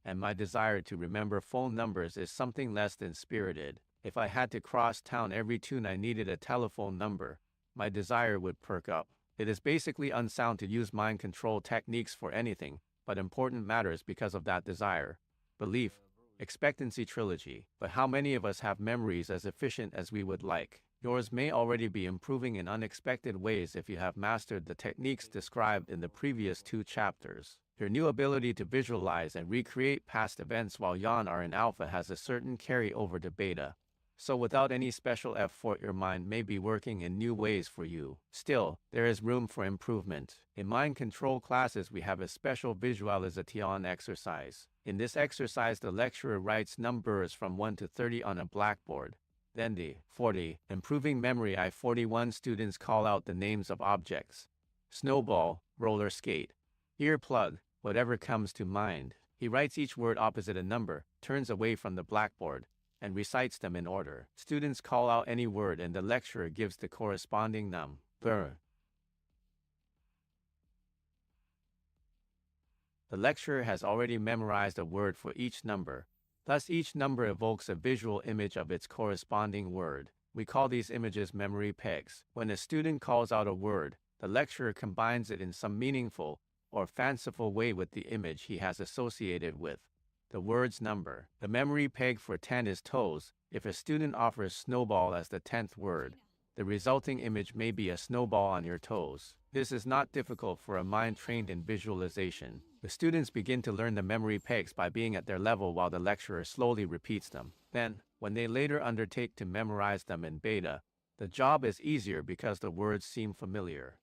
and my desire to remember phone numbers is something less than spirited. If I had to cross town every tune I needed a telephone number, my desire would perk up. It is basically unsound to use mind control techniques for anything but important matters because of that desire. Belief, expectancy trilogy. But how many of us have memories as efficient as we would like? Yours may already be improving in unexpected ways if you have mastered the techniques described in the previous 2 chapters. Your new ability to visualize and recreate past events while you are in alpha has a certain carry-over to beta. So without any special effort, your mind may be working in new ways for you. Still, there is room for improvement. In mind control classes, we have a special visualization exercise. In this exercise, the lecturer writes numbers from 1 to 30 on a blackboard. Then the 40. Improving memory. 41 students call out the names of objects. Snowball, roller skate, earplug, whatever comes to mind. He writes each word opposite a number, turns away from the blackboard, and recites them in order. Students call out any word and the lecturer gives the corresponding number. The lecturer has already memorized a word for each number. Thus, each number evokes a visual image of its corresponding word. We call these images memory pegs. When a student calls out a word, the lecturer combines it in some meaningful or fanciful way with the image he has associated with the word's number. The memory peg for 10 is toes. If a student offers snowball as the 10th word, the resulting image may be a snowball on your toes. This is not difficult for a mind trained in visualization. The students begin to learn the memory pegs by being at their level while the lecturer slowly repeats them. Then, when they later undertake to memorize them in beta, the job is easier because the words seem familiar.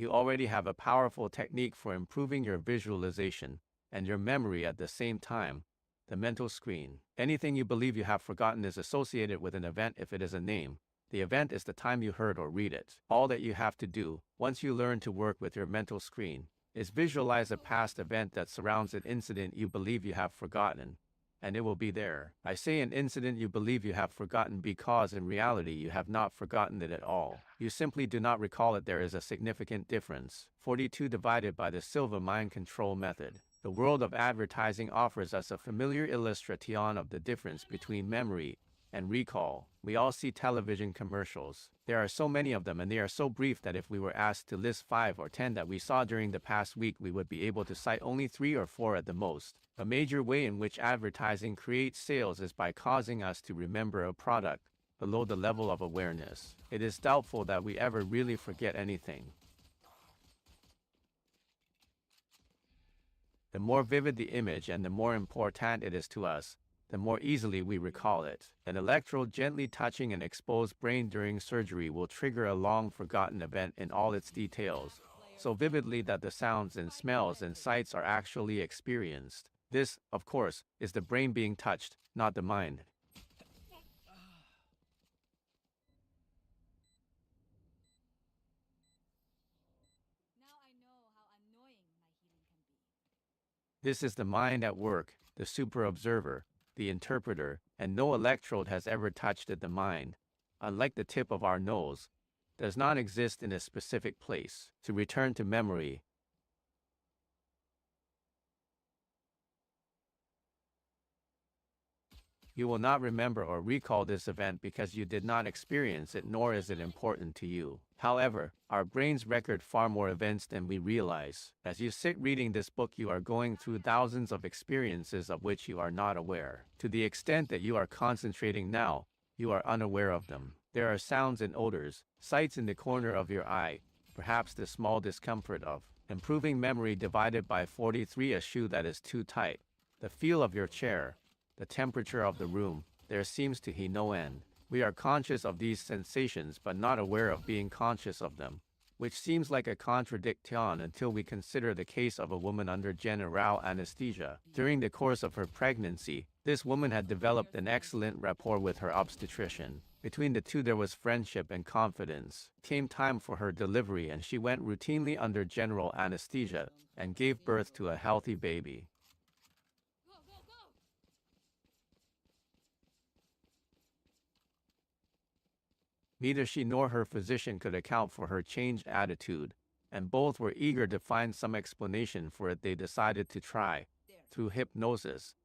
You already have a powerful technique for improving your visualization and your memory at the same time. The mental screen. Anything you believe you have forgotten is associated with an event if it is a name. The event is the time you heard or read it. All that you have to do, once you learn to work with your mental screen, is visualize a past event that surrounds an incident you believe you have forgotten, and it will be there. I say an incident you believe you have forgotten because in reality you have not forgotten it at all. You simply do not recall it. There is a significant difference. 42 divided by the Silva mind control method. The world of advertising offers us a familiar illustration of the difference between memory and recall. We all see television commercials. There are so many of them and they are so brief that if we were asked to list 5 or 10 that we saw during the past week, we would be able to cite only 3 or 4 at the most. A major way in which advertising creates sales is by causing us to remember a product below the level of awareness. It is doubtful that we ever really forget anything. The more vivid the image and the more important it is to us, the more easily we recall it. An electrode gently touching an exposed brain during surgery will trigger a long-forgotten event in all its details, so vividly that the sounds and smells and sights are actually experienced. This, of course, is the brain being touched, not the mind. This is the mind at work, the super observer, the interpreter, and no electrode has ever touched it. The mind, unlike the tip of our nose, does not exist in a specific place. To return to memory, you will not remember or recall this event because you did not experience it, nor is it important to you. However, our brains record far more events than we realize. As you sit reading this book, you are going through thousands of experiences of which you are not aware. To the extent that you are concentrating now, you are unaware of them. There are sounds and odors, sights in the corner of your eye, perhaps the small discomfort of improving memory divided by 43, a shoe that is too tight, the feel of your chair, the temperature of the room. There seems to be no end. We are conscious of these sensations but not aware of being conscious of them, which seems like a contradiction until we consider the case of a woman under general anesthesia. During the course of her pregnancy, this woman had developed an excellent rapport with her obstetrician. Between the two there was friendship and confidence. Came time for her delivery and she went routinely under general anesthesia and gave birth to a healthy baby. Neither she nor her physician could account for her changed attitude, and both were eager to find some explanation for it. They decided to try, through hypnosis,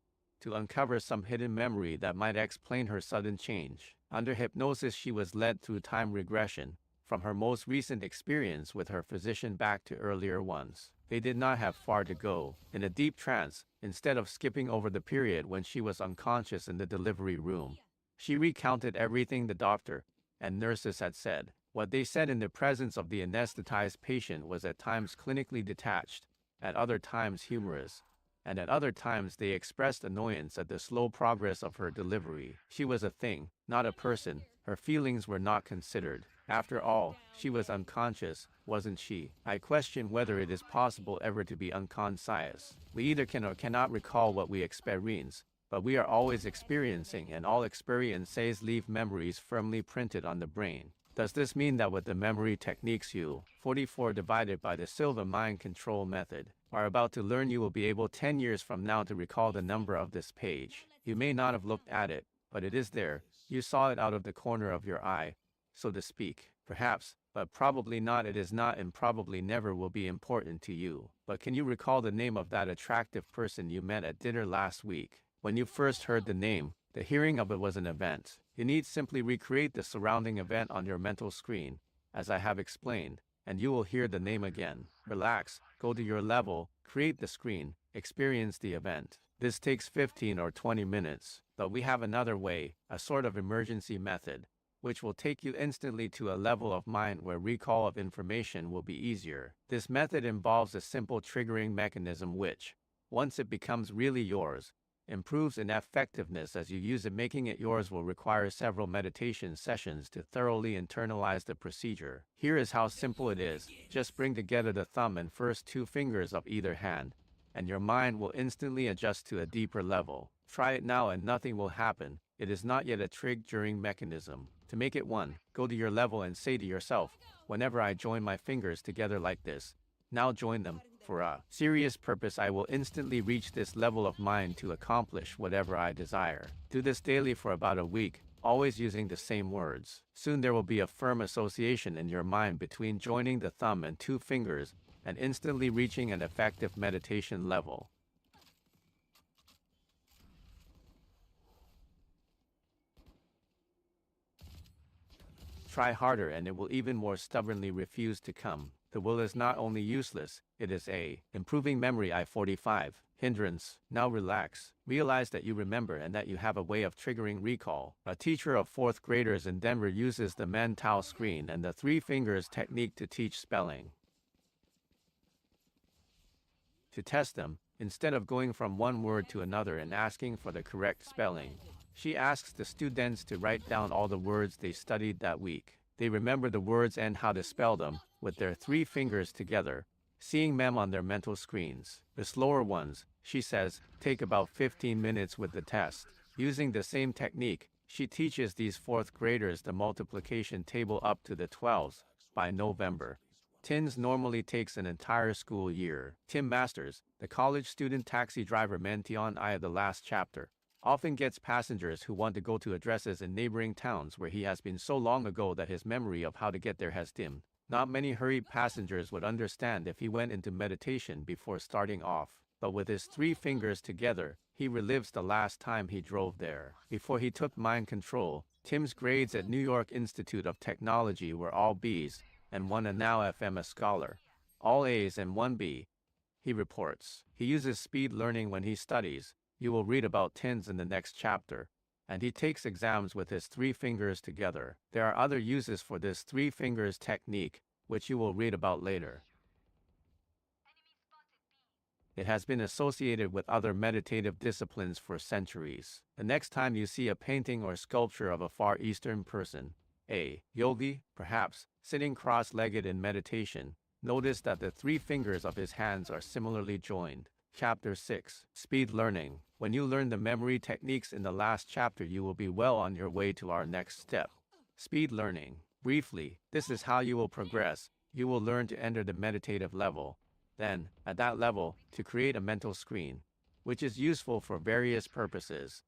to uncover some hidden memory that might explain her sudden change. Under hypnosis, she was led through time regression, from her most recent experience with her physician back to earlier ones. They did not have far to go. In a deep trance, instead of skipping over the period when she was unconscious in the delivery room, she recounted everything the doctor and nurses had said. What they said in the presence of the anesthetized patient was at times clinically detached, at other times humorous, and at other times they expressed annoyance at the slow progress of her delivery. She was a thing, not a person. Her feelings were not considered. After all, she was unconscious, wasn't she? I question whether it is possible ever to be unconscious. We either can or cannot recall what we experience, But we are always experiencing, and all experiences leave memories firmly printed on the brain. Does this mean that with the memory techniques you, 44 divided by the Silva mind control method, are about to learn, you will be able 10 years from now to recall the number of this page? You may not have looked at it, but it is there. You saw it out of the corner of your eye, so to speak. Perhaps, but probably not. It is not and probably never will be important to you. But can you recall the name of that attractive person you met at dinner last week? When you first heard the name, the hearing of it was an event. You need simply recreate the surrounding event on your mental screen, as I have explained, and you will hear the name again. Relax, go to your level, create the screen, experience the event. This takes 15 or 20 minutes, but we have another way, a sort of emergency method, which will take you instantly to a level of mind where recall of information will be easier. This method involves a simple triggering mechanism which, once it becomes really yours, improves in effectiveness as you use it. Making it yours will require several meditation sessions to thoroughly internalize the procedure. Here is how simple it is. Just bring together the thumb and first two fingers of either hand, and your mind will instantly adjust to a deeper level. Try it now and nothing will happen. It is not yet a triggering mechanism. To make it one, go to your level and say to yourself, whenever I join my fingers together like this, now join them. For a serious purpose, I will instantly reach this level of mind to accomplish whatever I desire. Do this daily for about a week, always using the same words. Soon there will be a firm association in your mind between joining the thumb and two fingers and instantly reaching an effective meditation level. Try harder and it will even more stubbornly refuse to come. The will is not only useless, it is a improving memory I-45 hindrance. Now relax. Realize that you remember and that you have a way of triggering recall. A teacher of 4th graders in Denver uses the mental screen and the three fingers technique to teach spelling. To test them, instead of going from one word to another and asking for the correct spelling, she asks the students to write down all the words they studied that week. They remember the words and how to spell them with their three fingers together, seeing them on their mental screens. The slower ones, she says, take about 15 minutes with the test. Using the same technique, she teaches these 4th graders the multiplication table up to the 12s by November. Tins normally takes an entire school year. Tim Masters, the college student taxi driver mention I of the last chapter, often gets passengers who want to go to addresses in neighboring towns where he has been so long ago that his memory of how to get there has dimmed. Not many hurried passengers would understand if he went into meditation before starting off, but with his three fingers together, he relives the last time he drove there. Before he took mind control, Tim's grades at New York Institute of Technology were all B's, and one and now FM a scholar. All A's and one B. He reports. He uses speed learning when he studies. You will read about Tins in the next chapter. And he takes exams with his three fingers together. There are other uses for this three fingers technique, which you will read about later. It has been associated with other meditative disciplines for centuries. The next time you see a painting or sculpture of a Far Eastern person, a yogi, perhaps, sitting cross-legged in meditation, notice that the three fingers of his hands are similarly joined. Chapter 6. Speed Learning. When you learn the memory techniques in the last chapter, you will be well on your way to our next step. Speed learning. Briefly, this is how you will progress. You will learn to enter the meditative level. Then, at that level, to create a mental screen, which is useful for various purposes,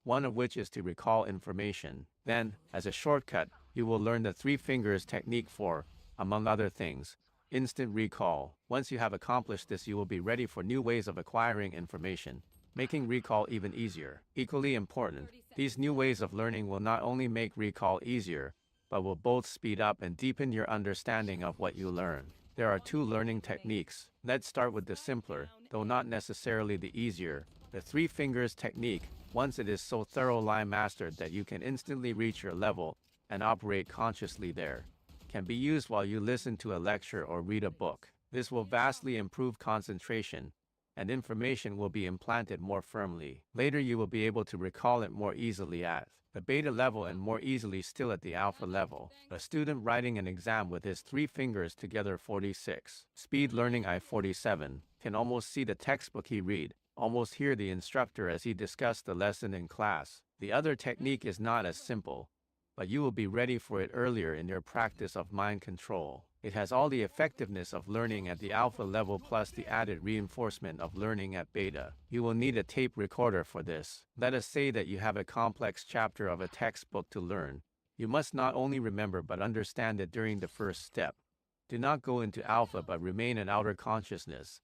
one of which is to recall information. Then, as a shortcut, you will learn the three fingers technique for, among other things, instant recall. Once you have accomplished this, you will be ready for new ways of acquiring information, making recall even easier. Equally important, these new ways of learning will not only make recall easier, but will both speed up and deepen your understanding of what you learn. There are two learning techniques. Let's start with the simpler, though not necessarily the easier, the three fingers technique. Once it is so thoroughly mastered that you can instantly reach your level and operate consciously there, can be used while you listen to a lecture or read a book. This will vastly improve concentration, and information will be implanted more firmly. Later you will be able to recall it more easily at the beta level and more easily still at the alpha level. A student writing an exam with his three fingers together 46. Speed learning I-47 can almost see the textbook he read, almost hear the instructor as he discussed the lesson in class. The other technique is not as simple, but you will be ready for it earlier in your practice of mind control. It has all the effectiveness of learning at the alpha level plus the added reinforcement of learning at beta. You will need a tape recorder for this. Let us say that you have a complex chapter of a textbook to learn. You must not only remember but understand it during the first step. Do not go into alpha but remain in outer consciousness.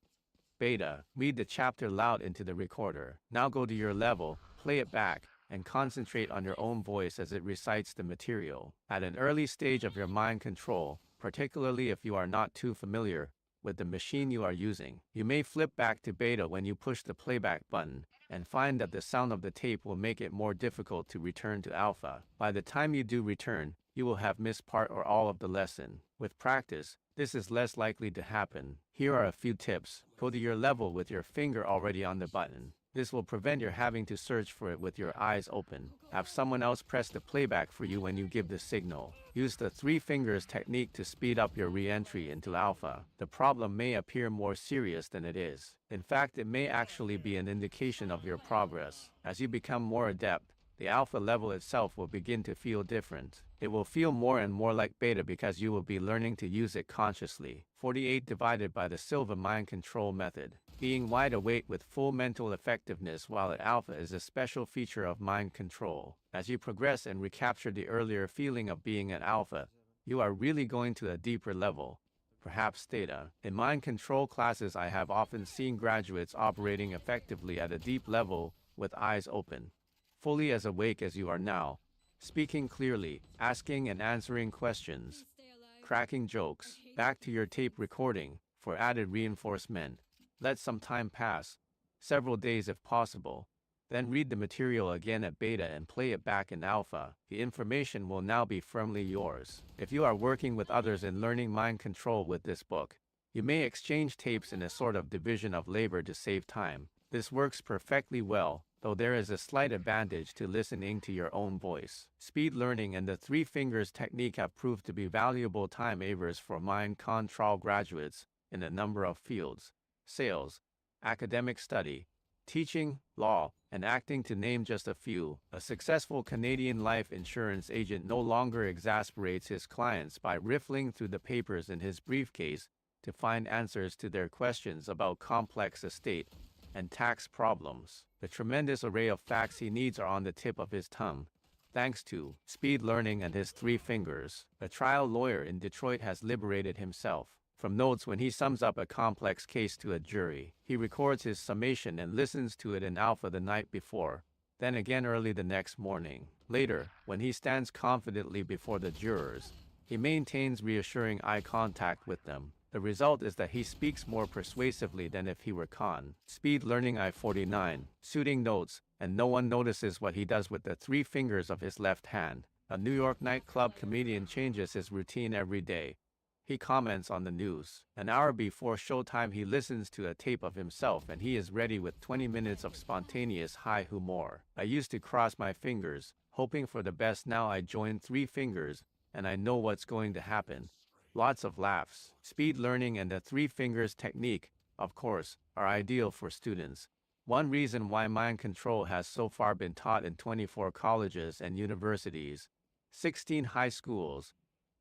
Beta, read the chapter loud into the recorder. Now go to your level, play it back, and concentrate on your own voice as it recites the material. At an early stage of your mind control, particularly if you are not too familiar with the machine you are using, you may flip back to beta when you push the playback button, and find that the sound of the tape will make it more difficult to return to alpha. By the time you do return, you will have missed part or all of the lesson. With practice, this is less likely to happen. Here are a few tips. Go to your level with your finger already on the button. This will prevent your having to search for it with your eyes open. Have someone else press the playback for you when you give the signal. Use the 3 fingers technique to speed up your re-entry into alpha. The problem may appear more serious than it is. In fact, it may actually be an indication of your progress. As you become more adept, the alpha level itself will begin to feel different. It will feel more and more like beta because you will be learning to use it consciously. 48 divided by the Silva mind control method. Being wide awake with full mental effectiveness while at alpha is a special feature of mind control. As you progress and recapture the earlier feeling of being at alpha, you are really going to a deeper level, perhaps theta. In mind control classes, I have often seen graduates operating effectively at a deep level with eyes open, fully as awake as you are now, speaking clearly, asking and answering questions, cracking jokes. Back to your tape recording for added reinforcement. Let some time pass, several days if possible, then read the material again at beta and play it back in alpha. The information will now be firmly yours. If you are working with others in learning mind control with this book, you may exchange tapes in a sort of division of labor to save time. This works perfectly well, though there is a slight advantage to listening to your own voice. Speed learning and the 3 fingers technique have proved to be valuable time savers for mind control graduates in a number of fields: sales, academic study, teaching, law, and acting, to name just a few. A successful Canadian life insurance agent no longer exasperates his clients by riffling through the papers in his briefcase to find answers to their questions about complex estate and tax problems. The tremendous array of facts he needs are on the tip of his tongue, thanks to speed learning and his 3 fingers. A trial lawyer in Detroit has liberated himself from notes when he sums up a complex case to a jury. He records his summation and listens to it in alpha the night before, then again early the next morning. Later, when he stands confidently before the jurors, he maintains reassuring eye contact with them. The result is that he speaks more persuasively than if he were Khan. Speed learning I-49, suiting notes, and no one notices what he does with the 3 fingers of his left hand. A New York nightclub comedian changes his routine every day. He comments on the news. An hour before showtime, he listens to a tape of himself and he is ready with 20 minutes of spontaneous high humor. I used to cross my fingers, hoping for the best. Now I join 3 fingers, and I know what's going to happen. Lots of laughs. Speed learning and the 3 fingers technique, of course, are ideal for students. One reason why mind control has so far been taught in 24 colleges and universities, 16 high schools,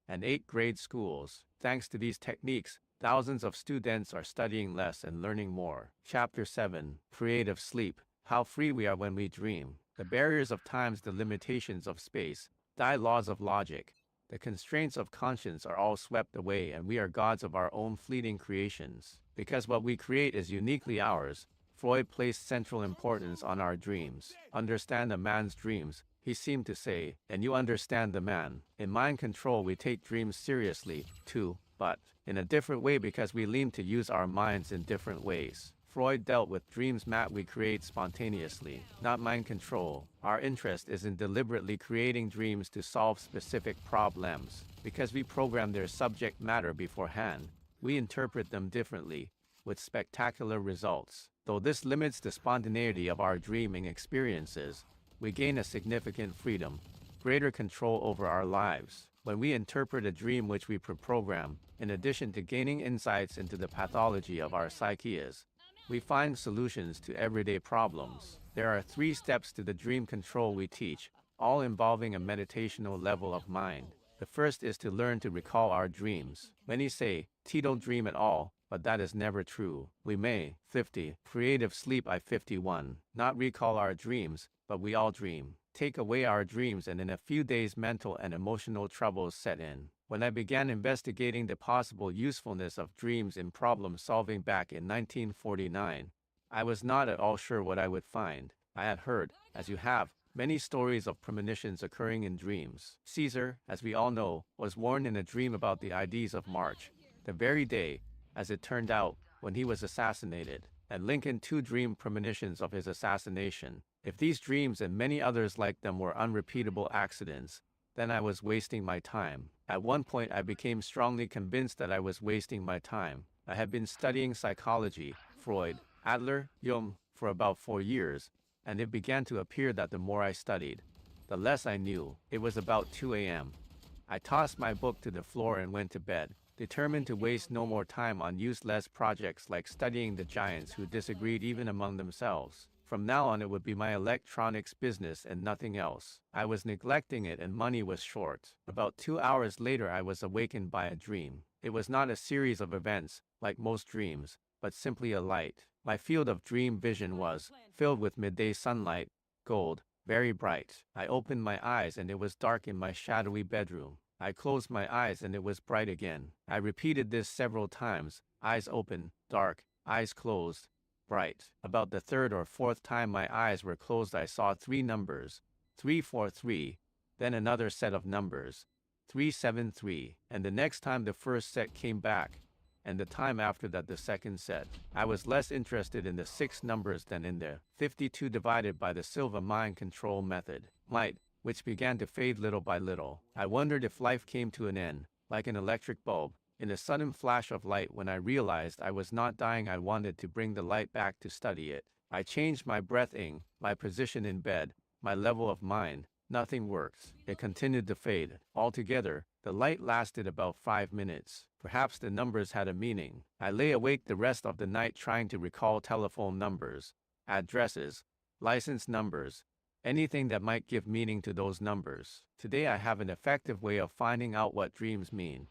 and 8 grade schools. Thanks to these techniques, thousands of students are studying less and learning more. Chapter 7. Creative Sleep. How free we are when we dream. The barriers of times, the limitations of space, the laws of logic, the constraints of conscience are all swept away, and we are gods of our own fleeting creations. Because what we create is uniquely ours, Freud placed central importance on our dreams. Understand a man's dreams, he seemed to say, and you understand the man. In mind control, we take dreams seriously, too, but in a different way because we lean to use our minds in different ways. Freud dealt with dreams we create spontaneously, not mind control. Our interest is in deliberately creating dreams to solve specific problems. Because we program their subject matter beforehand, we interpret them differently, with spectacular results. Though this limits the spontaneity of our dreaming experiences, we gain a significant freedom, greater control over our lives. When we interpret a dream which we program, in addition to gaining insights into the pathology of our psyches, We find solutions to everyday problems. There are 3 steps to the dream control we teach, all involving a meditational level of mind. The first is to learn to recall our dreams. Many say, "T don't dream at all," but that is never true. We may, 50, creative sleep I 51, not recall our dreams, but we all dream. Take away our dreams and in a few days mental and emotional troubles set in. When I began investigating the possible usefulness of dreams in problem solving back in 1949, I was not at all sure what I would find. I had heard, as you have, many stories of premonitions occurring in dreams. Caesar, as we all know, was warned in a dream about the Ides of March, the very day, as it turned out, when he was assassinated, and Lincoln too dreamed premonitions of his assassination. If these dreams and many others like them were unrepeatable accidents, then I was wasting my time. At one point I became strongly convinced that I was wasting my time. I had been studying psychology, Freud, Adler, Jung, for about 4 years, and it began to appear that the more I studied, the less I knew. It was about 2 a.m. I tossed my book to the floor and went to bed, determined to waste no more time on useless projects like studying the giants who disagreed even among themselves. From now on it would be my electronics business and nothing else. I was neglecting it and money was short. About 2 hours later I was awakened by a dream. It was not a series of events, like most dreams, but simply a light. My field of dream vision was filled with midday sunlight, gold, very bright. I opened my eyes and it was dark in my shadowy bedroom. I closed my eyes and it was bright again. I repeated this several times, eyes open, dark, eyes closed, bright. About the 3rd or 4th time my eyes were closed I saw 3 numbers, 343, then another set of numbers, 373, and the next time the first set came back, and the time after that the second set. I was less interested in the 6 numbers than in the 52 divided by the Silva mind control method. Light, which began to fade little by little. I wondered if life came to an end, like an electric bulb. In a sudden flash of light when I realized I was not dying I wanted to bring the light back to study it. I changed my breathing, my position in bed, my level of mind. Nothing worked. It continued to fade. Altogether, the light lasted about 5 minutes. Perhaps the numbers had a meaning. I lay awake the rest of the night trying to recall telephone numbers, addresses, license numbers, anything that might give meaning to those numbers. Today I have an effective way of finding out what dreams mean.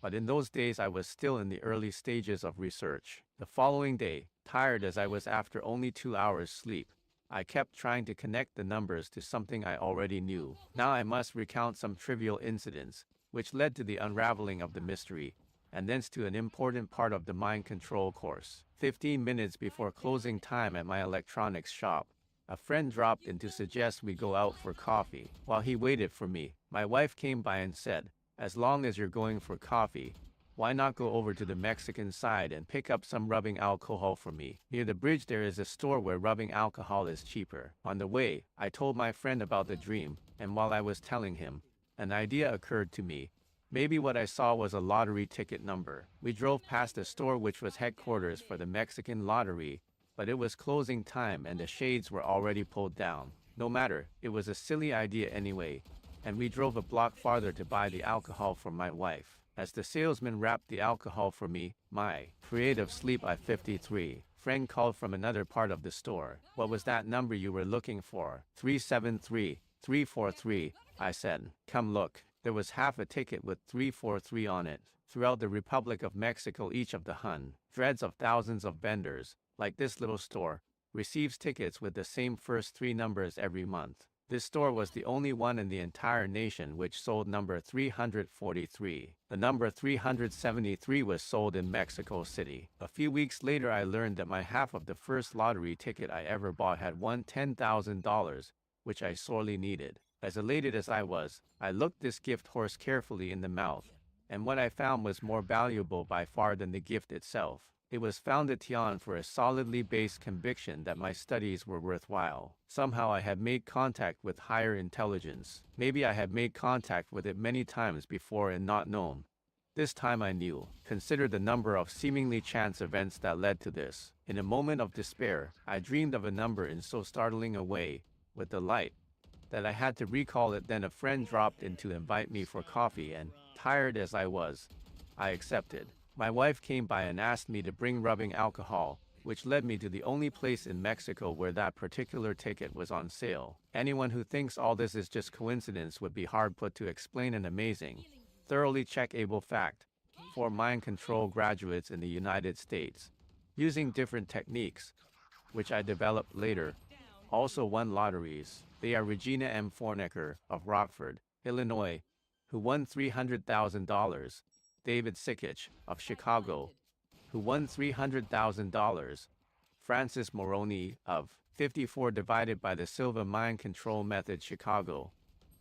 But in those days I was still in the early stages of research. The following day, tired as I was after only 2 hours sleep, I kept trying to connect the numbers to something I already knew. Now I must recount some trivial incidents, which led to the unraveling of the mystery, and thence to an important part of the mind control course. 15 minutes before closing time at my electronics shop, a friend dropped in to suggest we go out for coffee. While he waited for me, my wife came by and said, "As long as you're going for coffee, why not go over to the Mexican side and pick up some rubbing alcohol for me? Near the bridge there is a store where rubbing alcohol is cheaper." On the way, I told my friend about the dream, and while I was telling him, an idea occurred to me. Maybe what I saw was a lottery ticket number. We drove past a store which was headquarters for the Mexican lottery, but it was closing time and the shades were already pulled down. No matter, it was a silly idea anyway, and we drove a block farther to buy the alcohol for my wife. As the salesman wrapped the alcohol for me, my creative sleep I 53 friend called from another part of the store. "What was that number you were looking for?" 373, 343, I said. "Come look." There was half a ticket with 343 on it. Throughout the Republic of Mexico each of the hundreds of thousands of vendors, like this little store, receives tickets with the same first 3 numbers every month. This store was the only one in the entire nation which sold number 343. The number 373 was sold in Mexico City. A few weeks later I learned that my half of the first lottery ticket I ever bought had won $10,000, which I sorely needed. As elated as I was, I looked this gift horse carefully in the mouth, and what I found was more valuable by far than the gift itself. It was foundation for a solidly based conviction that my studies were worthwhile. Somehow I had made contact with higher intelligence. Maybe I had made contact with it many times before and not known. This time I knew. Consider the number of seemingly chance events that led to this. In a moment of despair, I dreamed of a number in so startling a way, with the light, that I had to recall it. Then a friend dropped in to invite me for coffee and, tired as I was, I accepted. My wife came by and asked me to bring rubbing alcohol, which led me to the only place in Mexico where that particular ticket was on sale. Anyone who thinks all this is just coincidence would be hard put to explain an amazing, thoroughly checkable fact for mind control graduates in the United States. Using different techniques, which I developed later, also won lotteries. They are Regina M. Fornecker of Rockford, Illinois, who won $300,000, David Sikich of Chicago, who won $300,000, Francis Moroni of 54 divided by the Silva Mind Control Method Chicago,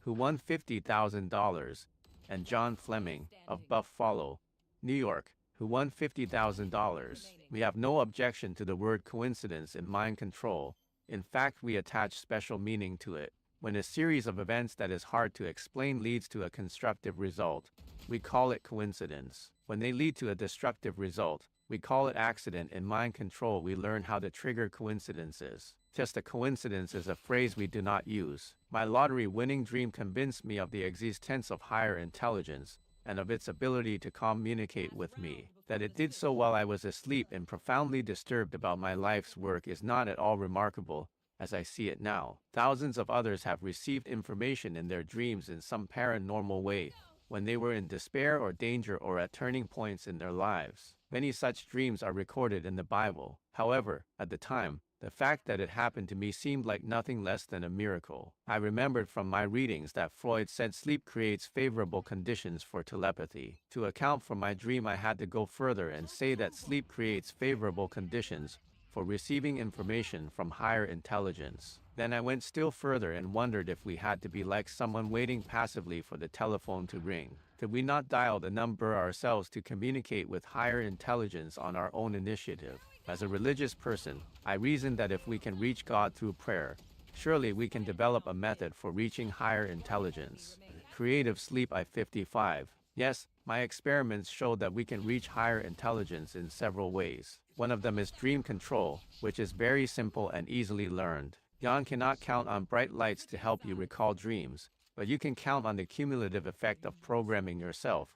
who won $50,000, and John Fleming of Buffalo, New York, who won $50,000. We have no objection to the word coincidence in mind control. In fact, we attach special meaning to it. When a series of events that is hard to explain leads to a constructive result, we call it coincidence. When they lead to a destructive result, we call it accident. In mind control, we learn how to trigger coincidences. Just a coincidence is a phrase we do not use. My lottery-winning dream convinced me of the existence of higher intelligence and of its ability to communicate with me. That it did so while I was asleep and profoundly disturbed about my life's work is not at all remarkable, as I see it now. Thousands of others have received information in their dreams in some paranormal way, when they were in despair or danger or at turning points in their lives. Many such dreams are recorded in the Bible. However, at the time, the fact that it happened to me seemed like nothing less than a miracle. I remembered from my readings that Freud said sleep creates favorable conditions for telepathy. To account for my dream, I had to go further and say that sleep creates favorable conditions for receiving information from higher intelligence. Then I went still further and wondered if we had to be like someone waiting passively for the telephone to ring. Did we not dial the number ourselves to communicate with higher intelligence on our own initiative? As a religious person, I reasoned that if we can reach God through prayer, surely we can develop a method for reaching higher intelligence. Creative sleep. I 55. Yes, my experiments showed that we can reach higher intelligence in several ways. One of them is dream control, which is very simple and easily learned. Jan cannot count on bright lights to help you recall dreams, but you can count on the cumulative effect of programming yourself,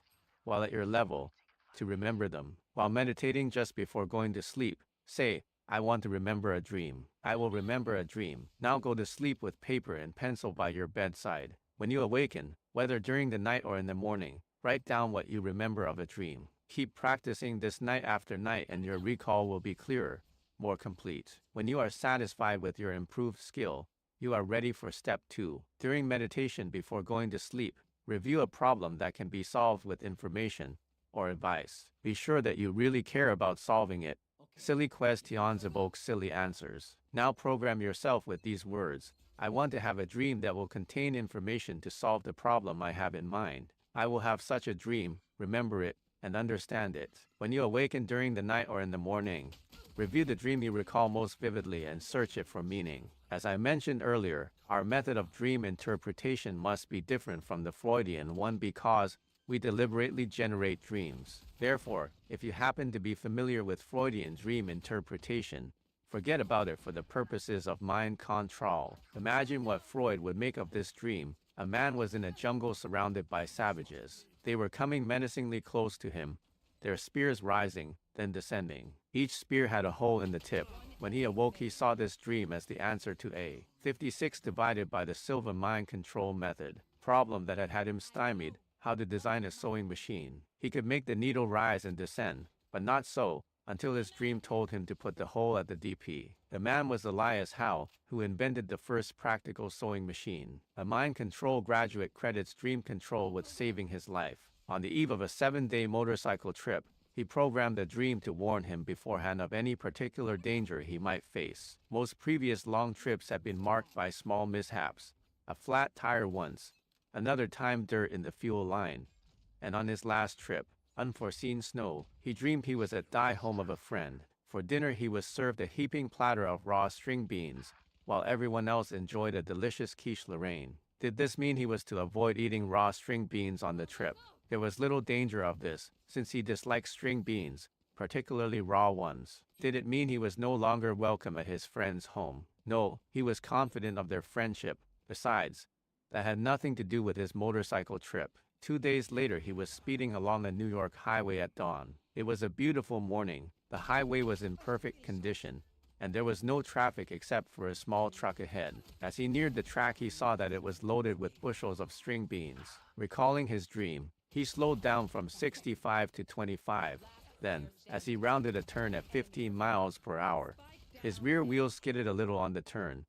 while at your level, to remember them. While meditating just before going to sleep, say, I want to remember a dream. I will remember a dream. Now go to sleep with paper and pencil by your bedside. When you awaken, whether during the night or in the morning, write down what you remember of a dream. Keep practicing this night after night and your recall will be clearer, more complete. When you are satisfied with your improved skill, you are ready for step 2. During meditation before going to sleep, review a problem that can be solved with information or advice. Be sure that you really care about solving it. Silly questions evoke silly answers. Now program yourself with these words. I want to have a dream that will contain information to solve the problem I have in mind. I will have such a dream, remember it, and understand it. When you awaken during the night or in the morning, review the dream you recall most vividly and search it for meaning. As I mentioned earlier, our method of dream interpretation must be different from the Freudian one because we deliberately generate dreams. Therefore, if you happen to be familiar with Freudian dream interpretation, forget about it for the purposes of mind control. Imagine what Freud would make of this dream. A man was in a jungle surrounded by savages. They were coming menacingly close to him, their spears rising, then descending. Each spear had a hole in the tip. When he awoke, he saw this dream as the answer to a 56 divided by the Silva Mind Control Method problem that had had him stymied, how to design a sewing machine. He could make the needle rise and descend, but not so, until his dream told him to put the hole at the DP. The man was Elias Howe, who invented the first practical sewing machine. A mind control graduate credits dream control with saving his life. On the eve of a 7-day motorcycle trip, he programmed a dream to warn him beforehand of any particular danger he might face. Most previous long trips had been marked by small mishaps, a flat tire once, another time dirt in the fuel line, and on his last trip, unforeseen snow. He dreamed he was at the home of a friend. For dinner he was served a heaping platter of raw string beans, while everyone else enjoyed a delicious quiche Lorraine. Did this mean he was to avoid eating raw string beans on the trip? There was little danger of this, since he disliked string beans, particularly raw ones. Did it mean he was no longer welcome at his friend's home? No, he was confident of their friendship. Besides, that had nothing to do with his motorcycle trip. 2 days later he was speeding along a New York highway at dawn. It was a beautiful morning. The highway was in perfect condition, and there was no traffic except for a small truck ahead. As he neared the track, he saw that it was loaded with bushels of string beans. Recalling his dream, he slowed down from 65 to 25. Then, as he rounded a turn at 15 miles per hour, his rear wheels skidded a little on the turn,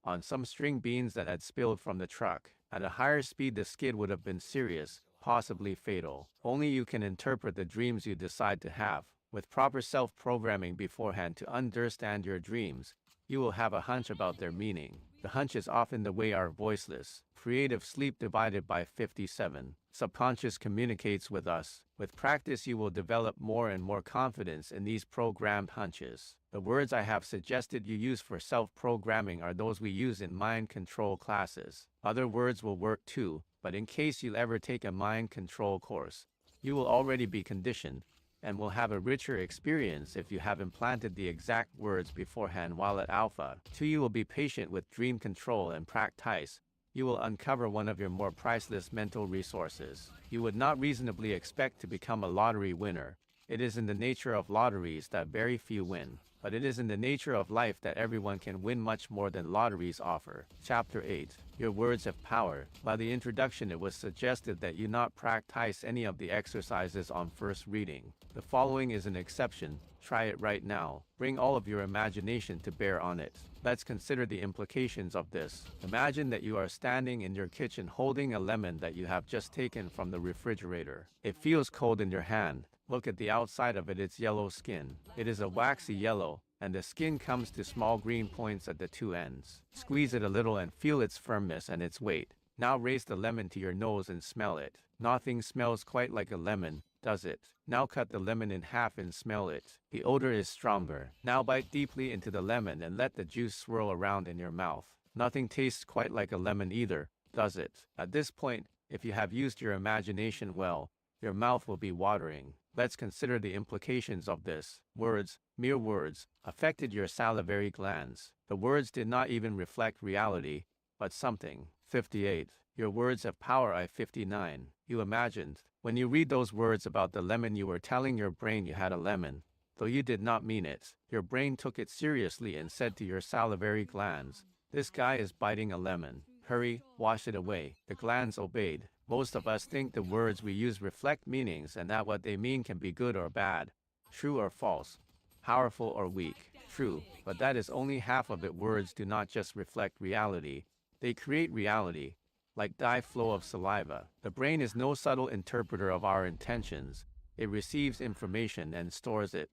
on some string beans that had spilled from the truck. At a higher speed, the skid would have been serious, possibly fatal. Only you can interpret the dreams you decide to have. With proper self-programming beforehand to understand your dreams, you will have a hunch about their meaning. The hunch is often the way our voiceless, creative sleep divided by 57. Subconscious communicates with us. With practice, you will develop more and more confidence in these programmed hunches. The words I have suggested you use for self-programming are those we use in mind control classes. Other words will work too, but in case you'll ever take a mind control course, you will already be conditioned and will have a richer experience if you have implanted the exact words beforehand while at Alpha. 2. You will be patient with dream control and practice. You will uncover one of your more priceless mental resources. You would not reasonably expect to become a lottery winner. It is in the nature of lotteries that very few win, but it is in the nature of life that everyone can win much more than lotteries offer. Chapter 8. Your words have power. By the introduction, it was suggested that you not practice any of the exercises on first reading. The following is an exception. Try it right now. Bring all of your imagination to bear on it. Let's consider the implications of this. Imagine that you are standing in your kitchen holding a lemon that you have just taken from the refrigerator. It feels cold in your hand. Look at the outside of it, its yellow skin. It is a waxy yellow, and the skin comes to small green points at the two ends. Squeeze it a little and feel its firmness and its weight. Now raise the lemon to your nose and smell it. Nothing smells quite like a lemon, does it? Now cut the lemon in half and smell it. The odor is stronger. Now bite deeply into the lemon and let the juice swirl around in your mouth. Nothing tastes quite like a lemon either, does it? At this point, if you have used your imagination well, your mouth will be watering. Let's consider the implications of this. Words, mere words, affected your salivary glands. The words did not even reflect reality, but something. 58. Your words have power. 59. You imagined. When you read those words about the lemon, you were telling your brain you had a lemon, though you did not mean it. Your brain took it seriously and said to your salivary glands, "This guy is biting a lemon. Hurry, wash it away." The glands obeyed. Most of us think the words we use reflect meanings and that what they mean can be good or bad, true or false, powerful or weak. True, but that is only half of it. Words do not just reflect reality, they create reality, like the flow of saliva. The brain is no subtle interpreter of our intentions. It receives information and stores it,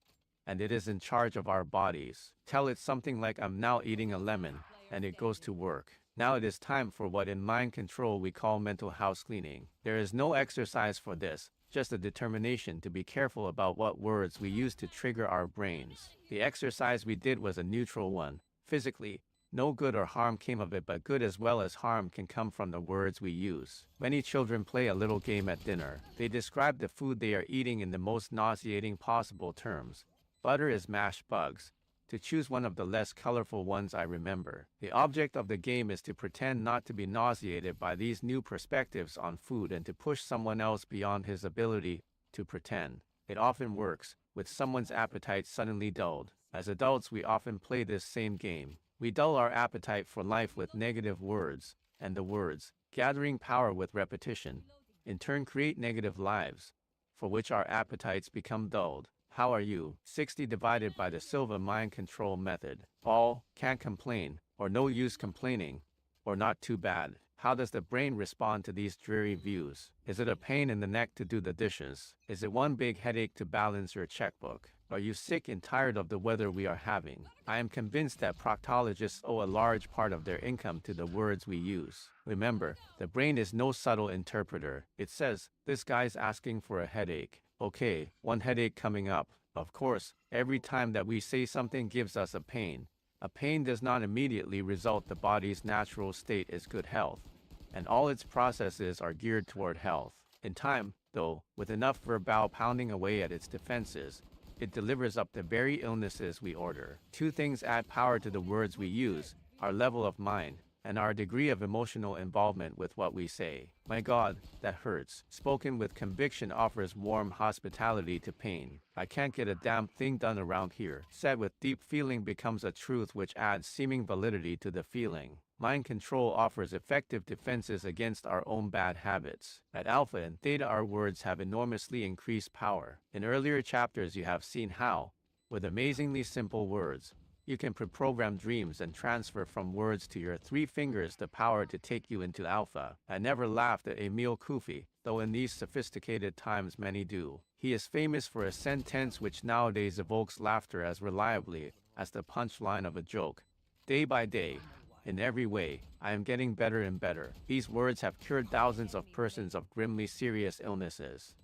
and it is in charge of our bodies. Tell it something like, "I'm now eating a lemon," and it goes to work. Now it is time for what in mind control we call mental house cleaning. There is no exercise for this, just a determination to be careful about what words we use to trigger our brains. The exercise we did was a neutral one. Physically, no good or harm came of it, but good as well as harm can come from the words we use. Many children play a little game at dinner. They describe the food they are eating in the most nauseating possible terms. Butter is mashed bugs. To choose one of the less colorful ones I remember. The object of the game is to pretend not to be nauseated by these new perspectives on food and to push someone else beyond his ability to pretend. It often works, with someone's appetite suddenly dulled. As adults, we often play this same game. We dull our appetite for life with negative words, and the words, gathering power with repetition, in turn create negative lives, for which our appetites become dulled. How are you? 60 divided by the Silva mind control method. All, can't complain, or no use complaining, or not too bad. How does the brain respond to these dreary views? Is it a pain in the neck to do the dishes? Is it one big headache to balance your checkbook? Are you sick and tired of the weather we are having? I am convinced that proctologists owe a large part of their income to the words we use. Remember, the brain is no subtle interpreter. It says, "This guy's asking for a headache. Okay, one headache coming up." Of course, every time that we say something gives us a pain. A pain does not immediately result. The body's natural state is good health, and all its processes are geared toward health. In time, though, with enough verbal pounding away at its defenses, it delivers up the very illnesses we order. Two things add power to the words we use: our level of mind and our degree of emotional involvement with what we say. My God, that hurts. Spoken with conviction offers warm hospitality to pain. I can't get a damn thing done around here. Said with deep feeling becomes a truth which adds seeming validity to the feeling. Mind control offers effective defenses against our own bad habits. At Alpha and Theta, our words have enormously increased power. In earlier chapters, you have seen how, with amazingly simple words, you can pre-program dreams and transfer from words to your 3 fingers the power to take you into Alpha. I never laughed at Emil Kufi, though in these sophisticated times many do. He is famous for a sentence which nowadays evokes laughter as reliably as the punchline of a joke. Day by day, in every way, I am getting better and better. These words have cured thousands of persons of grimly serious illnesses.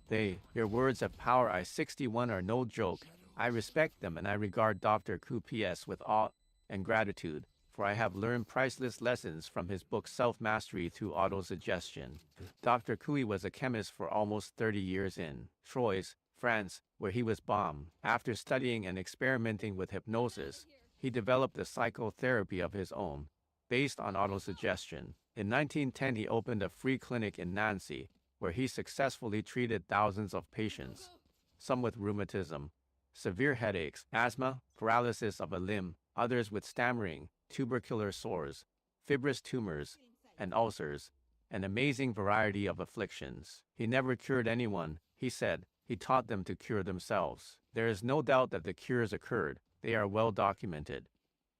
Your words have power. I-61 are no joke. I respect them and I regard Dr. Ku P.S. with awe and gratitude, for I have learned priceless lessons from his book Self-Mastery through Autosuggestion. Dr. Kui was a chemist for almost 30 years in Troyes, France, where he was bombed. After studying and experimenting with hypnosis, he developed a psychotherapy of his own, based on autosuggestion. In 1910, he opened a free clinic in Nancy, where he successfully treated thousands of patients, some with rheumatism, severe headaches, asthma, paralysis of a limb, others with stammering, tubercular sores, fibrous tumors, and ulcers, an amazing variety of afflictions. He never cured anyone, he said. He taught them to cure themselves. There is no doubt that the cures occurred. They are well documented.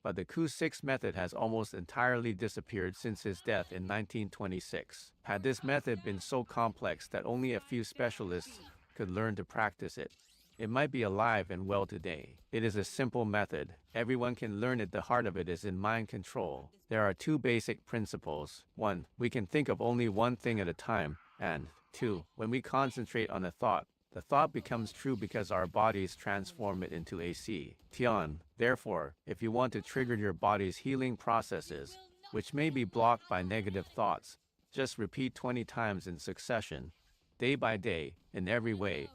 But the Ku-6 method has almost entirely disappeared since his death in 1926. Had this method been so complex that only a few specialists could learn to practice it, it might be alive and well today. It is a simple method. Everyone can learn it. The heart of it is in mind control. There are 2 basic principles. 1, we can think of only one thing at a time. And 2, when we concentrate on a thought, the thought becomes true because our bodies transform it into AC. Tian. Therefore, if you want to trigger your body's healing processes, which may be blocked by negative thoughts, just repeat 20 times in succession, day by day, in every way.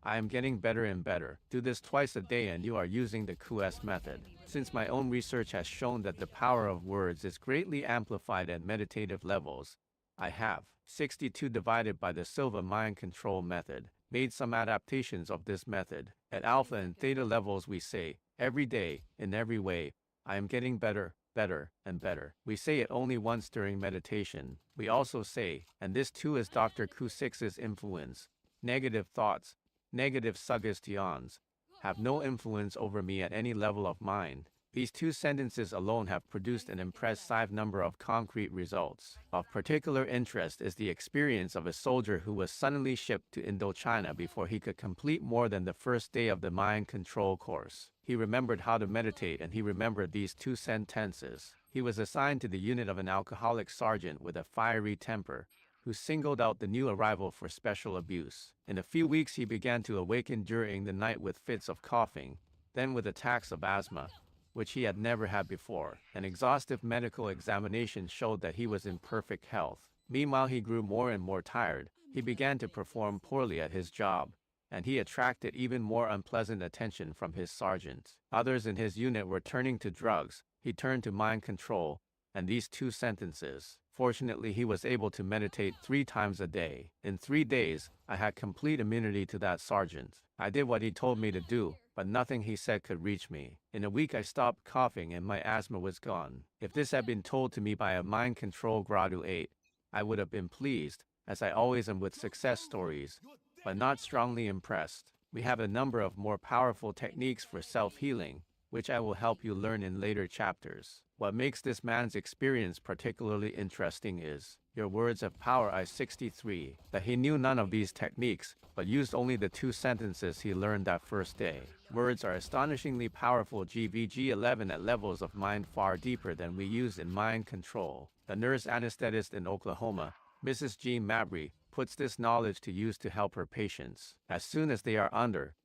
I am getting better and better. Do this twice a day and you are using the Ku-S method. Since my own research has shown that the power of words is greatly amplified at meditative levels, I have 62 divided by the Silva mind control method, made some adaptations of this method. At Alpha and Theta levels we say, every day, in every way, I am getting better, better, and better. We say it only once during meditation. We also say, and this too is Dr. Ku-6's influence, negative thoughts, negative suggestions, have no influence over me at any level of mind. These 2 sentences alone have produced an impressive number of concrete results. Of particular interest is the experience of a soldier who was suddenly shipped to Indochina before he could complete more than the first day of the mind control course. He remembered how to meditate and he remembered these 2 sentences. He was assigned to the unit of an alcoholic sergeant with a fiery temper, who singled out the new arrival for special abuse. In a few weeks he began to awaken during the night with fits of coughing, then with attacks of asthma, which he had never had before. An exhaustive medical examination showed that he was in perfect health. Meanwhile he grew more and more tired. He began to perform poorly at his job, and he attracted even more unpleasant attention from his sergeants. Others in his unit were turning to drugs. He turned to mind control, and these 2 sentences. Fortunately, he was able to meditate 3 times a day. In 3 days, I had complete immunity to that sergeant. I did what he told me to do, but nothing he said could reach me. In a week I stopped coughing and my asthma was gone. If this had been told to me by a mind control graduate, I would have been pleased, as I always am with success stories, but not strongly impressed. We have a number of more powerful techniques for self-healing, which I will help you learn in later chapters. What makes this man's experience particularly interesting is, your words have power. I-63, that he knew none of these techniques, but used only the 2 sentences he learned that first day. Words are astonishingly powerful. GVG-11 at levels of mind far deeper than we use in mind control. The nurse anesthetist in Oklahoma, Mrs. Jean Mabry, puts this knowledge to use to help her patients. As soon as they are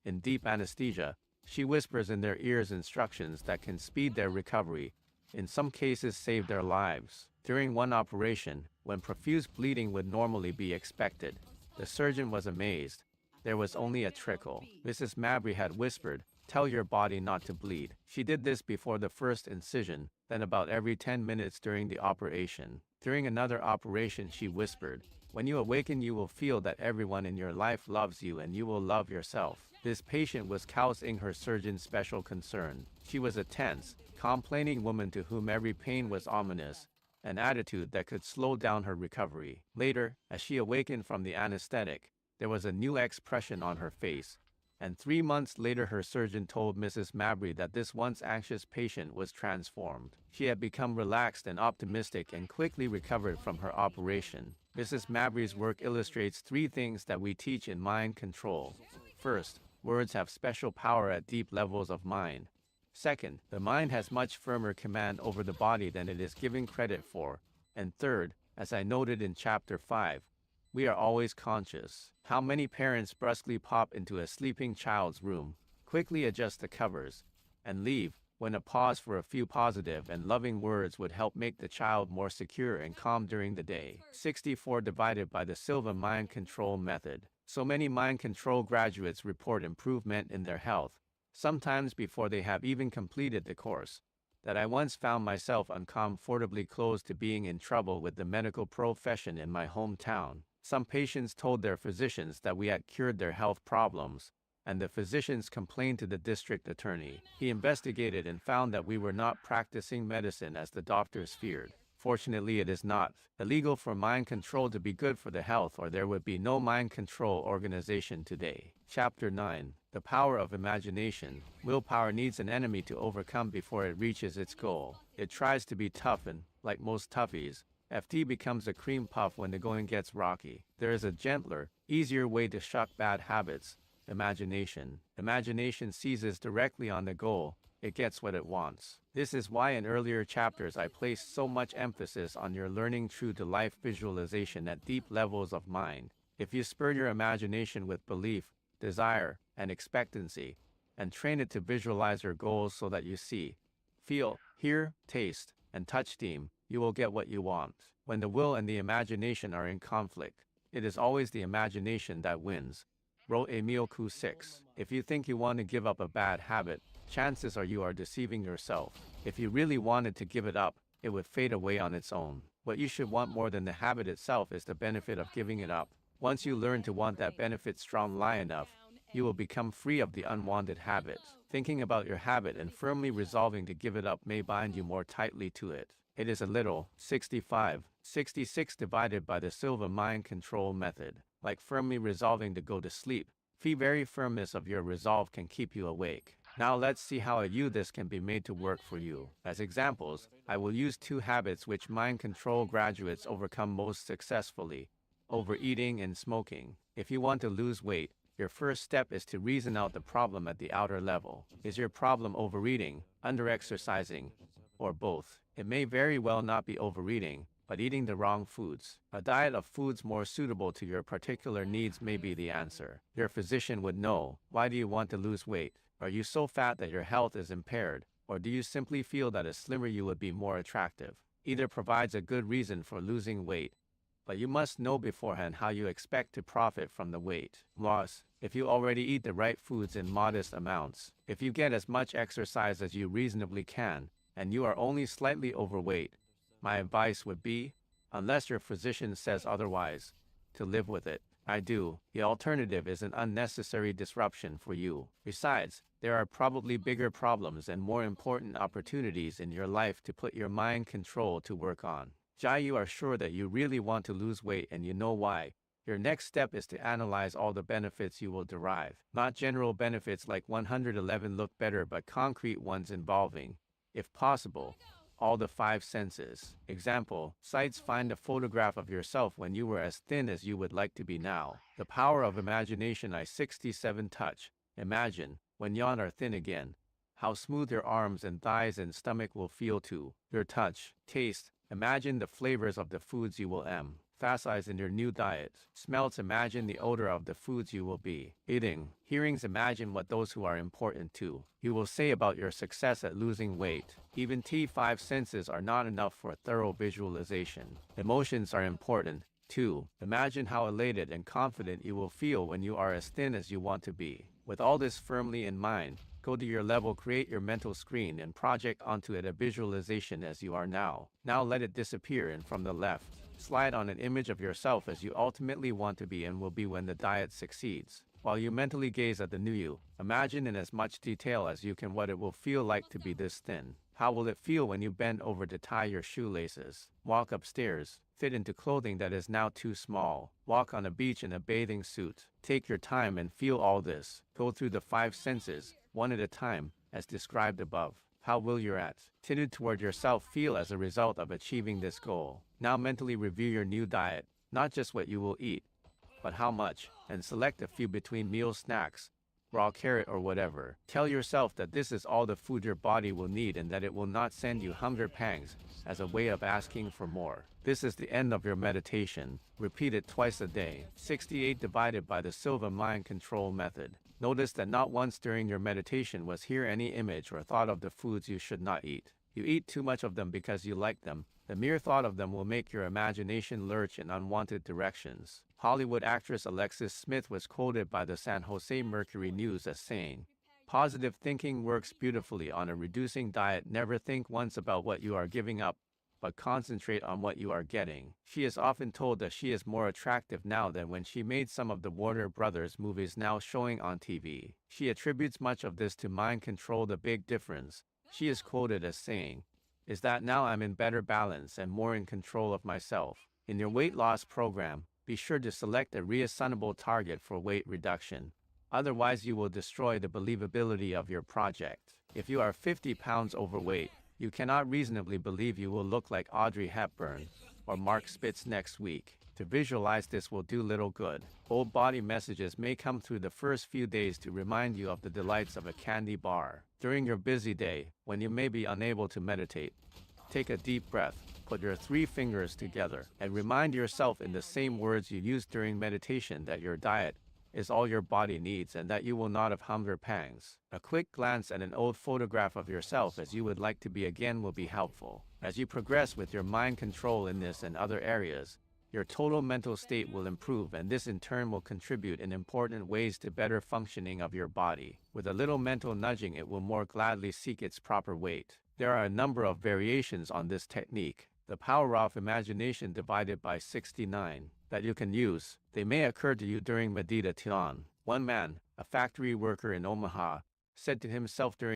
in deep anesthesia, she whispers in their ears instructions that can speed their recovery, in some cases save their lives. During one operation, when profuse bleeding would normally be expected, the surgeon was amazed. There was only a trickle. Mrs. Mabry had whispered, Tell your body not to bleed. She did this before the first incision, then about every 10 minutes during the operation. During another operation, she whispered, "When you awaken, you will feel that everyone in your life loves you and you will love yourself." This patient was causing her surgeon's special concern. She was a tense, complaining woman to whom every pain was ominous, an attitude that could slow down her recovery. Later, as she awakened from the anesthetic, there was a new expression on her face, and 3 months later her surgeon told Mrs. Mabry that this once anxious patient was transformed. She had become relaxed and optimistic and quickly recovered from her operation. Mrs. Mabry's work illustrates 3 things that we teach in mind control. First, words have special power at deep levels of mind. Second, the mind has much firmer command over the body than it is given credit for. And third, as I noted in Chapter 5, we are always conscious. How many parents brusquely pop into a sleeping child's room, quickly adjust the covers, and leave, when a pause for a few positive and loving words would help make the child more secure and calm during the day. 64 divided by the Silva mind control method. So many mind control graduates report improvement in their health, sometimes before they have even completed the course, that I once found myself uncomfortably close to being in trouble with the medical profession in my hometown. Some patients told their physicians that we had cured their health problems, and the physicians complained to the district attorney. He investigated and found that we were not practicing medicine as the doctors feared. Fortunately, it is not illegal for mind control to be good for the health, or there would be no mind control organization today. Chapter 9. The power of imagination. Willpower needs an enemy to overcome before it reaches its goal. It tries to be tough and, like most toughies, FT becomes a cream puff when the going gets rocky. There is a gentler, easier way to shuck bad habits. Imagination. Imagination seizes directly on the goal. It gets what it wants. This is why in earlier chapters I placed so much emphasis on your learning true-to-life visualization at deep levels of mind. If you spur your imagination with belief, desire, and expectancy, and train it to visualize your goals so that you see, feel, hear, taste, and touch them, you will get what you want. When the will and the imagination are in conflict, it is always the imagination that wins. Wrote Emile Coup 6. If you think you want to give up a bad habit, chances are you are deceiving yourself. If you really wanted to give it up, it would fade away on its own. What you should want more than the habit itself is the benefit of giving it up. Once you learn to want that benefit strongly enough, you will become free of the unwanted habit. Thinking about your habit and firmly resolving to give it up may bind you more tightly to it. It is a little 66 divided by the Silva mind control method. Like firmly resolving to go to sleep, the very firmness of your resolve can keep you awake. Now let's see how this can be made to work for you. As examples, I will use 2 habits which mind control graduates overcome most successfully: overeating and smoking. If you want to lose weight, your first step is to reason out the problem at the outer level. Is your problem overeating, underexercising, or both? It may very well not be overeating, but eating the wrong foods. A diet of foods more suitable to your particular needs may be the answer. Your physician would know, why do you want to lose weight? Are you so fat that your health is impaired, or do you simply feel that a slimmer you would be more attractive? Either provides a good reason for losing weight, but you must know beforehand how you expect to profit from the weight loss. If you already eat the right foods in modest amounts, if you get as much exercise as you reasonably can, and you are only slightly overweight, my advice would be, unless your physician says otherwise, to live with it. I do. The alternative is an unnecessary disruption for you. Besides, there are probably bigger problems and more important opportunities in your life to put your mind control to work on. You are sure that you really want to lose weight and you know why. Your next step is to analyze all the benefits you will derive. Not general benefits like 111 look better, but concrete ones involving, if possible, all the 5 senses. Example, sights: find a photograph of yourself when you were as thin as you would like to be now. The power of imagination. 67 touch. Imagine, when you are thin again, how smooth your arms and thighs and stomach will feel too. Your touch. Taste. Imagine the flavors of the foods you will emphasize in your new diet. Smells. Imagine the odor of the foods you will be eating. Hearings. Imagine what those who are important to you will say about your success at losing weight. Even T5 senses are not enough for thorough visualization. Emotions are important, too. Imagine how elated and confident you will feel when you are as thin as you want to be. With all this firmly in mind, Go to your level, create your mental screen, and project onto it a visualization as you are now. Now let it disappear, and from the left, slide on an image of yourself as you ultimately want to be and will be when the diet succeeds. While you mentally gaze at the new you, imagine in as much detail as you can what it will feel like to be this thin. How will it feel when you bend over to tie your shoelaces? Walk upstairs, fit into clothing that is now too small. Walk on a beach in a bathing suit. Take your time and feel all this. Go through the 5 senses, one at a time, as described above. How will your attitude toward yourself feel as a result of achieving this goal? Now mentally review your new diet, not just what you will eat, but how much, and select a few between meal, snacks, raw carrot, or whatever. Tell yourself that this is all the food your body will need and that it will not send you hunger pangs as a way of asking for more. This is the end of your meditation. Repeat it twice a day. 68 divided by the Silva mind control method. Notice that not once during your meditation was here any image or thought of the foods you should not eat. You eat too much of them because you like them. The mere thought of them will make your imagination lurch in unwanted directions. Hollywood actress Alexis Smith was quoted by the San Jose Mercury News as saying, "Positive thinking works beautifully on a reducing diet. Never think once about what you are giving up, but concentrate on what you are getting." She is often told that she is more attractive now than when she made some of the Warner Brothers movies now showing on TV. She attributes much of this to mind control. The big difference, she is quoted as saying, is that now I'm in better balance and more in control of myself. In your weight loss program, be sure to select a reasonable target for weight reduction. Otherwise, you will destroy the believability of your project. If you are 50 pounds overweight, you cannot reasonably believe you will look like Audrey Hepburn or Mark Spitz next week. To visualize this will do little good. Old body messages may come through the first few days to remind you of the delights of a candy bar. During your busy day, when you may be unable to meditate, take a deep breath, put your 3 fingers together, and remind yourself in the same words you used during meditation that your diet is all your body needs and that you will not have hunger pangs. A quick glance at an old photograph of yourself as you would like to be again will be helpful. As you progress with your mind control in this and other areas, your total mental state will improve, and this in turn will contribute in important ways to better functioning of your body. With a little mental nudging, it will more gladly seek its proper weight. There are a number of variations on this technique. The power of imagination divided by 69 that you can use. They may occur to you during meditation. One man, a factory worker in Omaha, said to himself during